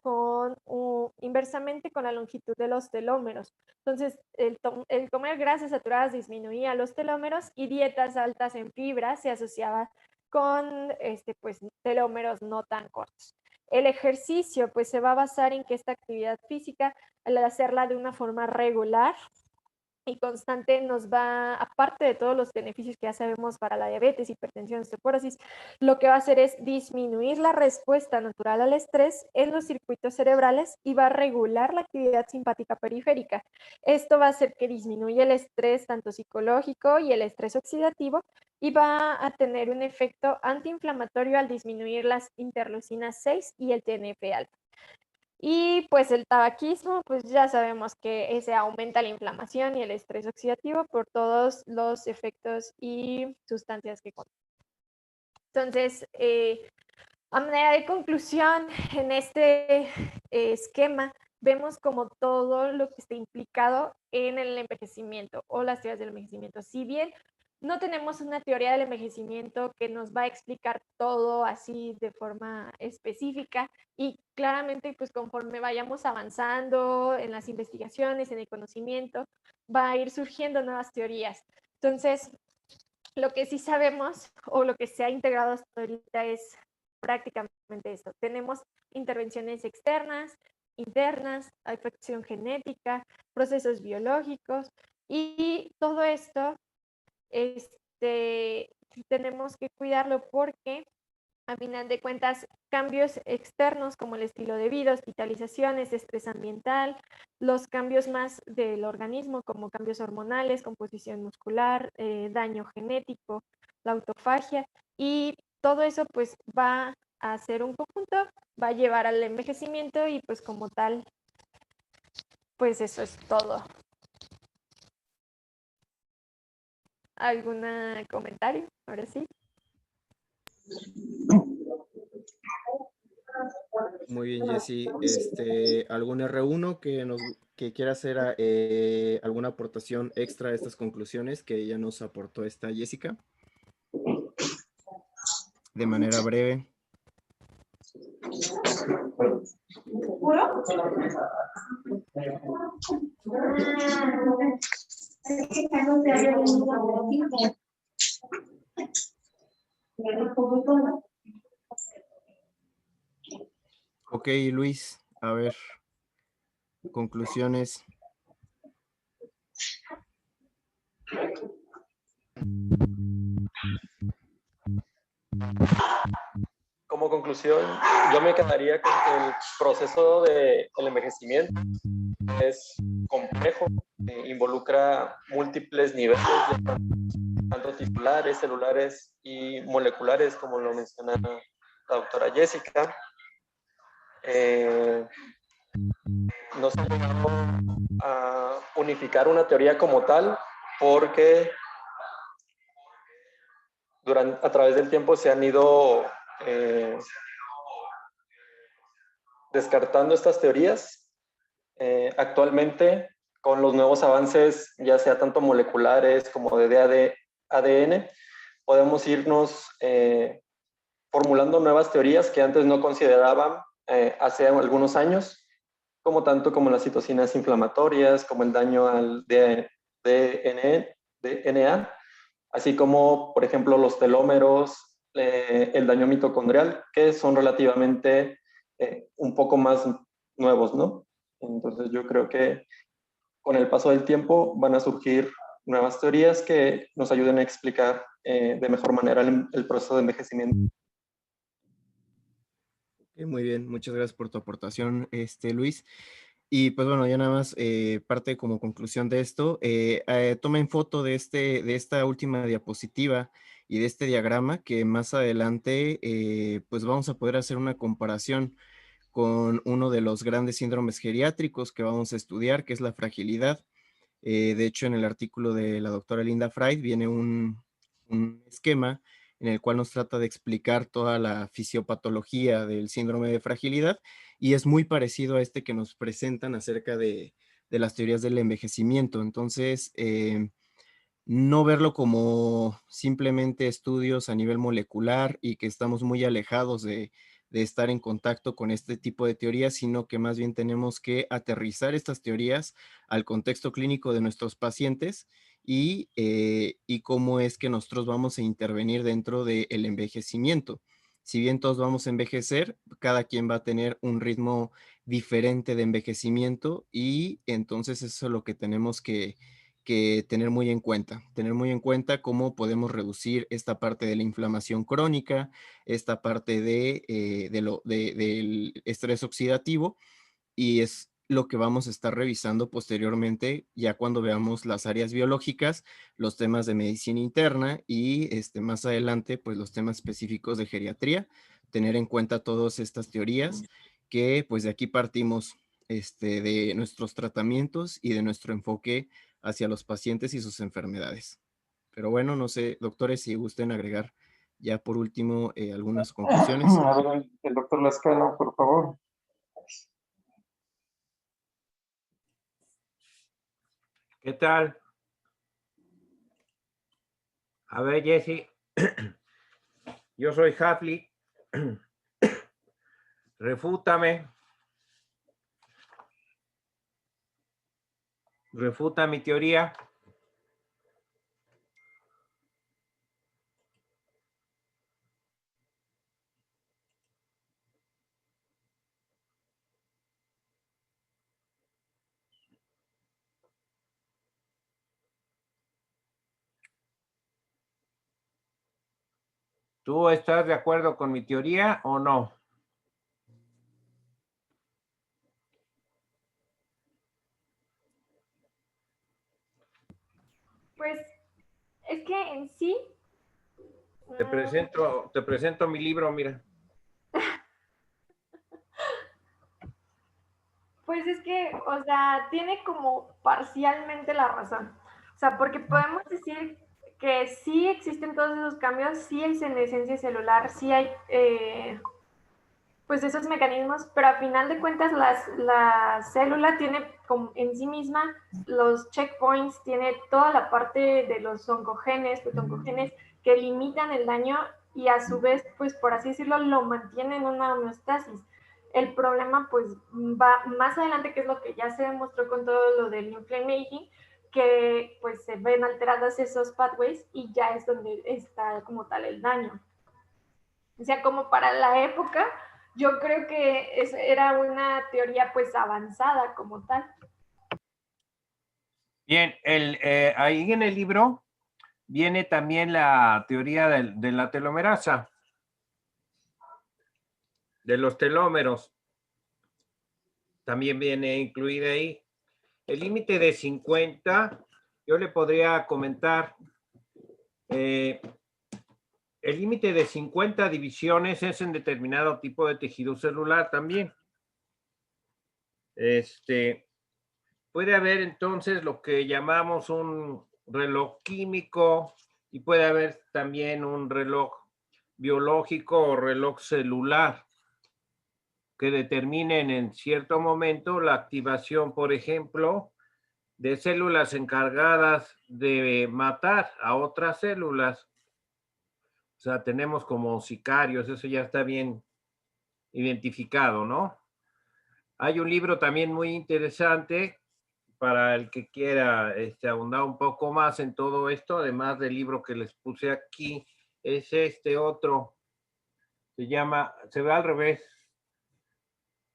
inversamente con la longitud de los telómeros. Entonces, el comer grasas saturadas disminuía los telómeros y dietas altas en fibra se asociaba con pues, telómeros no tan cortos. El ejercicio pues se va a basar en que esta actividad física, al hacerla de una forma regular y constante, nos va, aparte de todos los beneficios que ya sabemos para la diabetes, hipertensión, osteoporosis, lo que va a hacer es disminuir la respuesta natural al estrés en los circuitos cerebrales y va a regular la actividad simpática periférica. Esto va a hacer que disminuya el estrés tanto psicológico y el estrés oxidativo y va a tener un efecto antiinflamatorio al disminuir las interleucinas 6 y el TNF-alfa. Y pues el tabaquismo, pues ya sabemos que ese aumenta la inflamación y el estrés oxidativo por todos los efectos y sustancias que contiene. Entonces, a manera de conclusión, en este esquema vemos como todo lo que está implicado en el envejecimiento o las teorías del envejecimiento. Si bien no tenemos una teoría del envejecimiento que nos va a explicar todo así de forma específica y claramente pues conforme vayamos avanzando en las investigaciones, en el conocimiento, va a ir surgiendo nuevas teorías. Entonces, lo que sí sabemos o lo que se ha integrado hasta ahorita es prácticamente esto. Tenemos intervenciones externas, internas, afección genética, procesos biológicos y todo esto tenemos que cuidarlo porque a final de cuentas, cambios externos como el estilo de vida, hospitalizaciones, estrés ambiental, los cambios más del organismo como cambios hormonales, composición muscular, daño genético, la autofagia y todo eso pues va a ser un conjunto, va a llevar al envejecimiento y pues como tal, pues eso es todo. ¿Algún comentario? Ahora sí. Muy bien, Jessy. ¿Algún R1 que quiera hacer alguna aportación extra a estas conclusiones que ya nos aportó esta Jessica? De manera breve. Ok, Luis, a ver, conclusiones. Como conclusión, yo me quedaría con que el proceso del envejecimiento es complejo, involucra múltiples niveles, tanto tissulares, celulares y moleculares, como lo menciona la doctora Jessica. No se ha llegado a unificar una teoría como tal porque a través del tiempo se han ido descartando estas teorías. Actualmente, con los nuevos avances, ya sea tanto moleculares como de ADN, podemos irnos formulando nuevas teorías que antes no consideraban hace algunos años, como tanto como las citocinas inflamatorias, como el daño DNA, así como, por ejemplo, los telómeros, el daño mitocondrial, que son relativamente un poco más nuevos, ¿no? Entonces yo creo que con el paso del tiempo van a surgir nuevas teorías que nos ayuden a explicar de mejor manera el proceso de envejecimiento. Muy bien, muchas gracias por tu aportación, Luis. Y pues bueno, ya nada más parte como conclusión de esto. Tomen foto de esta última diapositiva y de este diagrama que más adelante pues vamos a poder hacer una comparación con uno de los grandes síndromes geriátricos que vamos a estudiar, que es la fragilidad. De hecho, en el artículo de la doctora Linda Fried viene un esquema en el cual nos trata de explicar toda la fisiopatología del síndrome de fragilidad y es muy parecido a este que nos presentan acerca de las teorías del envejecimiento. Entonces, no verlo como simplemente estudios a nivel molecular y que estamos muy alejados de estar en contacto con este tipo de teorías, sino que más bien tenemos que aterrizar estas teorías al contexto clínico de nuestros pacientes y cómo es que nosotros vamos a intervenir dentro del envejecimiento. Si bien todos vamos a envejecer, cada quien va a tener un ritmo diferente de envejecimiento y entonces eso es lo que tenemos que tener muy en cuenta cómo podemos reducir esta parte de la inflamación crónica, esta parte del estrés oxidativo, y es lo que vamos a estar revisando posteriormente, ya cuando veamos las áreas biológicas, los temas de medicina interna y más adelante, pues los temas específicos de geriatría, tener en cuenta todas estas teorías que pues de aquí partimos de nuestros tratamientos y de nuestro enfoque hacia los pacientes y sus enfermedades. Pero bueno, no sé, doctores, si gusten agregar ya por último algunas conclusiones. A ver, el doctor Lascano, por favor. ¿Qué tal? A ver, Jesse, yo soy Hafli. Refútame. Refuta mi teoría. ¿Tú estás de acuerdo con mi teoría o no? Pues es que en sí... Te presento mi libro, mira. Pues es que, o sea, tiene como parcialmente la razón. O sea, porque podemos decir que sí existen todos esos cambios, sí hay senescencia celular, sí hay pues esos mecanismos, pero a final de cuentas la célula tiene como en sí misma los checkpoints, tiene toda la parte de los oncogenes, oncogenes que limitan el daño y a su vez, pues por así decirlo, lo mantienen en una homeostasis. El problema pues va más adelante, que es lo que ya se demostró con todo lo del inflammaging, que pues se ven alterados esos pathways y ya es donde está como tal el daño. O sea, como para la época, yo creo que era una teoría pues avanzada como tal. Bien, ahí en el libro viene también la teoría de la telomerasa, de los telómeros. También viene incluida ahí. El límite de 50, yo le podría comentar, el límite de 50 divisiones es en determinado tipo de tejido celular también. Puede haber entonces lo que llamamos un reloj químico y puede haber también un reloj biológico o reloj celular que determinen en cierto momento la activación, por ejemplo, de células encargadas de matar a otras células. O sea, tenemos como sicarios, eso ya está bien identificado, ¿no? Hay un libro también muy interesante para el que quiera ahondar un poco más en todo esto, además del libro que les puse aquí, es este otro, se ve al revés.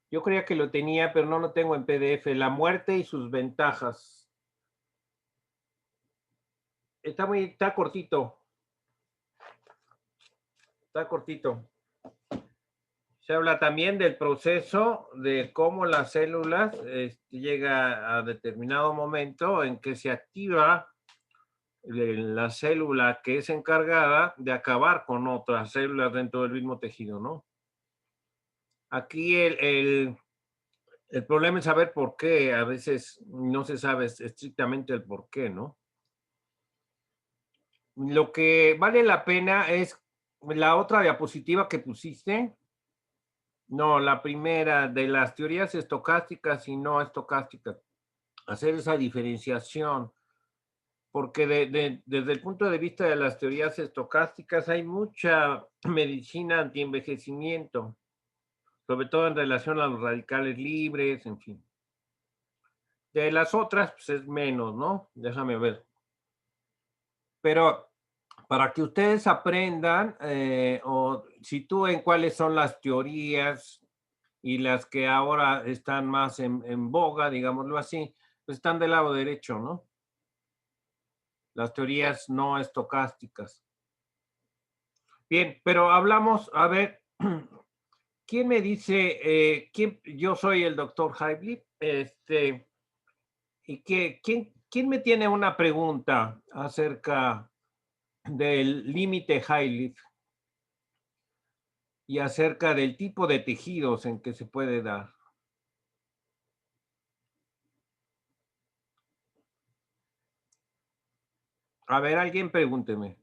Yo creía que lo tenía, pero no lo tengo en PDF, La muerte y sus ventajas. Está cortito. Está cortito. Se habla también del proceso de cómo las células llega a determinado momento en que se activa la célula que es encargada de acabar con otras células dentro del mismo tejido, ¿no? Aquí el problema es saber por qué. A veces no se sabe estrictamente el por qué, ¿no? Lo que vale la pena es la otra diapositiva que pusiste. No, la primera de las teorías estocásticas y no estocásticas. Hacer esa diferenciación. Porque desde el punto de vista de las teorías estocásticas hay mucha medicina antienvejecimiento, sobre todo en relación a los radicales libres, en fin. De las otras, pues es menos, ¿no? Déjame ver. Pero para que ustedes aprendan o sitúen cuáles son las teorías y las que ahora están más en boga, digámoslo así, pues están del lado derecho, ¿no? Las teorías no estocásticas. Bien, pero hablamos, a ver, ¿quién me dice, yo soy el doctor Heiblich, y ¿quién me tiene una pregunta acerca del límite Heiblich y acerca del tipo de tejidos en que se puede dar? A ver, alguien pregúnteme.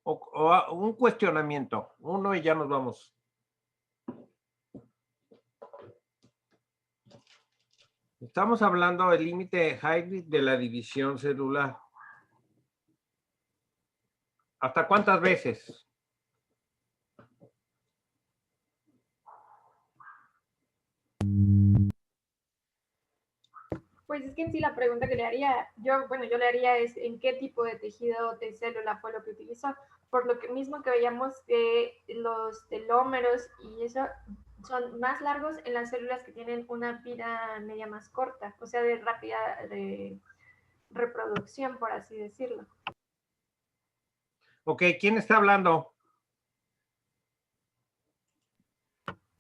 O un cuestionamiento, uno y ya nos vamos. Estamos hablando del límite Heiblich de la división celular. ¿Hasta cuántas veces? Pues es que en sí la pregunta que le haría, yo le haría es en qué tipo de tejido de célula fue lo que utilizó, por lo que mismo que veíamos que los telómeros y eso son más largos en las células que tienen una vida media más corta, o sea, de rápida reproducción, por así decirlo. Ok, ¿quién está hablando?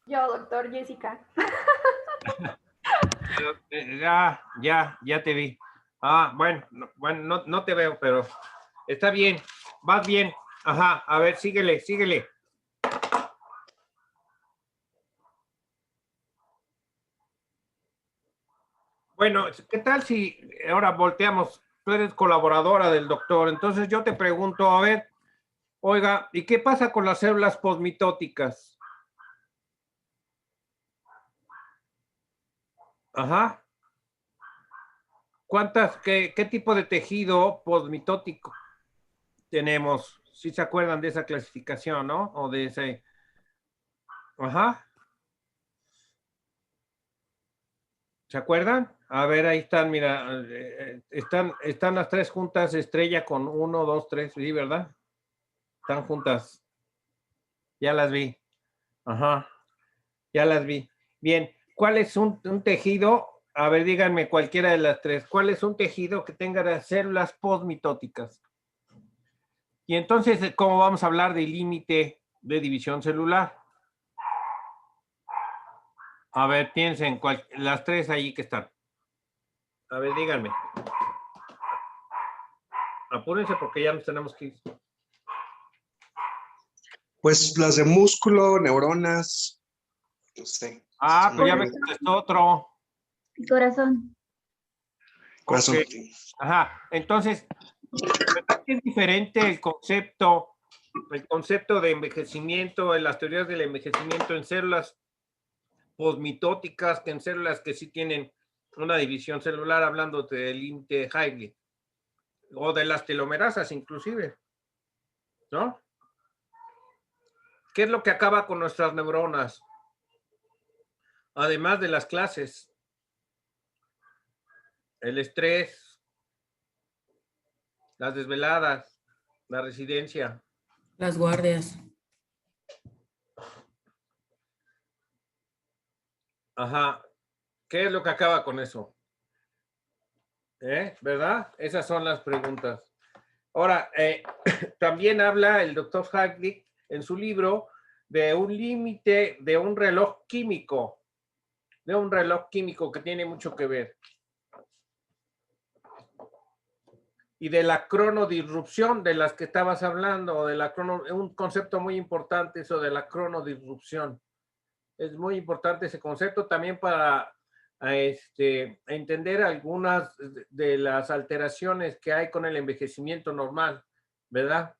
Yo, doctor Jessica. Ya te vi. Bueno, no te veo, pero está bien, vas bien. Ajá, a ver, síguele. Bueno, ¿qué tal si ahora volteamos? Tú eres colaboradora del doctor, entonces yo te pregunto, a ver, oiga, ¿y qué pasa con las células posmitóticas? Ajá. ¿Qué tipo de tejido posmitótico tenemos? Si se acuerdan de esa clasificación, ¿no? O de ese. Ajá. ¿Se acuerdan? A ver, ahí están, mira, están las tres juntas, estrella con 1, 2, 3, ¿sí, verdad? Están juntas. Ya las vi. Ajá. Ya las vi. Bien, ¿cuál es un tejido? A ver, díganme cualquiera de las tres. ¿Cuál es un tejido que tenga las células posmitóticas? Y entonces, ¿cómo vamos a hablar del límite de división celular? A ver, piensen, las tres ahí que están. A ver, díganme. Apúrense porque ya nos tenemos que ir. Pues las de músculo, neuronas, no sé. Pues ya me contestó otro. Corazón. Corazón. Okay. Ajá, entonces, ¿verdad que es diferente el concepto de envejecimiento en las teorías del envejecimiento en células posmitóticas que en células que sí tienen una división celular, hablando del límite Heiblich o de las telomerasas inclusive, ¿no? ¿Qué es lo que acaba con nuestras neuronas? Además de las clases. el estrés, las desveladas, la residencia. Las guardias. Ajá. ¿Qué es lo que acaba con eso? ¿Verdad? Esas son las preguntas. Ahora, también habla el doctor Haglich en su libro de un límite de un reloj químico, que tiene mucho que ver. Y de la cronodisrupción de las que estabas hablando, un concepto muy importante, eso de la cronodisrupción. Es muy importante ese concepto también para entender algunas de las alteraciones que hay con el envejecimiento normal, ¿verdad?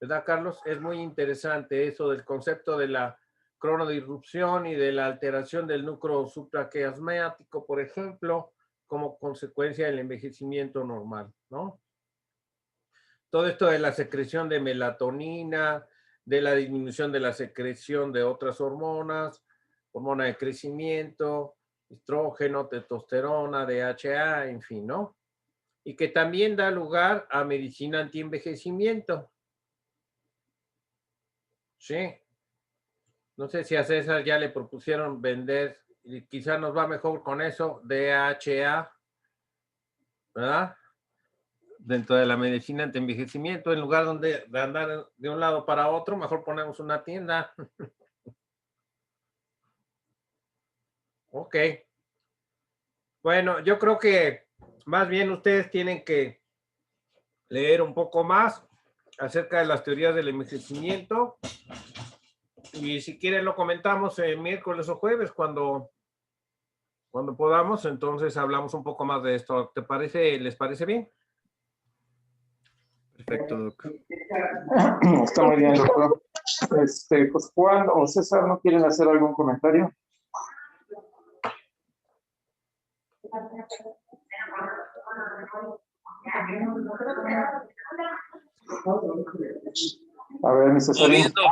¿Verdad, Carlos? Es muy interesante eso del concepto de la cronodisrupción y de la alteración del núcleo supraquiasmático, por ejemplo, como consecuencia del envejecimiento normal, ¿no? Todo esto de la secreción de melatonina, de la disminución de la secreción de otras hormonas, hormona de crecimiento, estrógeno, testosterona, DHA, en fin, ¿no? Y que también da lugar a medicina antienvejecimiento. Sí. No sé si a César ya le propusieron vender, y quizás nos va mejor con eso, DHA, ¿verdad? Dentro de la medicina antienvejecimiento, en lugar de andar de un lado para otro, mejor ponemos una tienda. Ok. Bueno, yo creo que más bien ustedes tienen que leer un poco más acerca de las teorías del envejecimiento. Y si quieren lo comentamos el miércoles o jueves cuando podamos, entonces hablamos un poco más de esto. ¿Te parece? ¿Les parece bien? Perfecto, Doc. Está muy bien, doctor. Pues Juan o César, ¿no quieren hacer algún comentario? A ver, mi Todo César. viendo.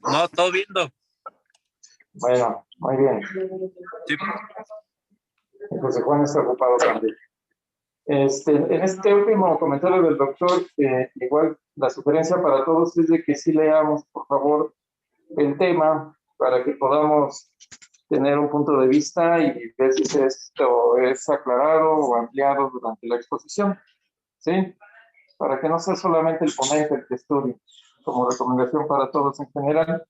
No, todo viendo. Bueno, muy bien. Sí. José Juan está ocupado también. En este último comentario del doctor, igual la sugerencia para todos es de que sí leamos, por favor, el tema para que podamos tener un punto de vista y ver si esto es aclarado o ampliado durante la exposición, ¿sí? Para que no sea solamente el ponente el que estudie, como recomendación para todos en general.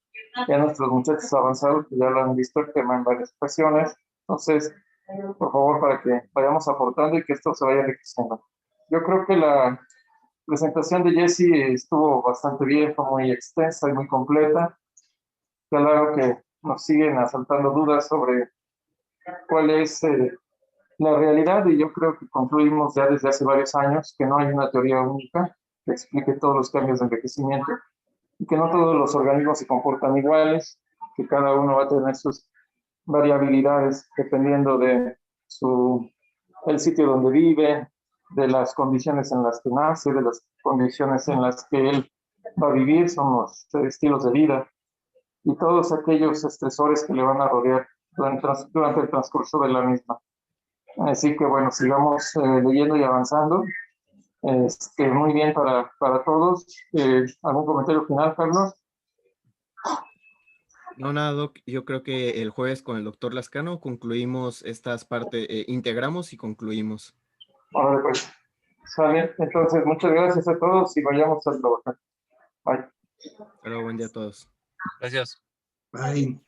Ya nuestros muchachos avanzados que ya lo han visto el tema en varias ocasiones, entonces, por favor, para que vayamos aportando y que esto se vaya enriqueciendo. Yo creo que la presentación de Jesse estuvo bastante bien, fue muy extensa y muy completa. Claro que nos siguen asaltando dudas sobre cuál es la realidad, y yo creo que concluimos ya desde hace varios años que no hay una teoría única que explique todos los cambios de envejecimiento y que no todos los organismos se comportan iguales, que cada uno va a tener sus variabilidades dependiendo de el sitio donde vive, de las condiciones en las que nace, de las condiciones en las que él va a vivir, son los estilos de vida y todos aquellos estresores que le van a rodear durante el transcurso de la misma. Así que bueno, sigamos leyendo y avanzando. Muy bien para todos. ¿Algún comentario final, Carlos? No, nada, Doc. Yo creo que el jueves con el doctor Lascano concluimos estas partes, integramos y concluimos. Ahora pues, sale. Entonces, muchas gracias a todos y vayamos a trabajar. Bye. Pero buen día a todos. Gracias. Bye.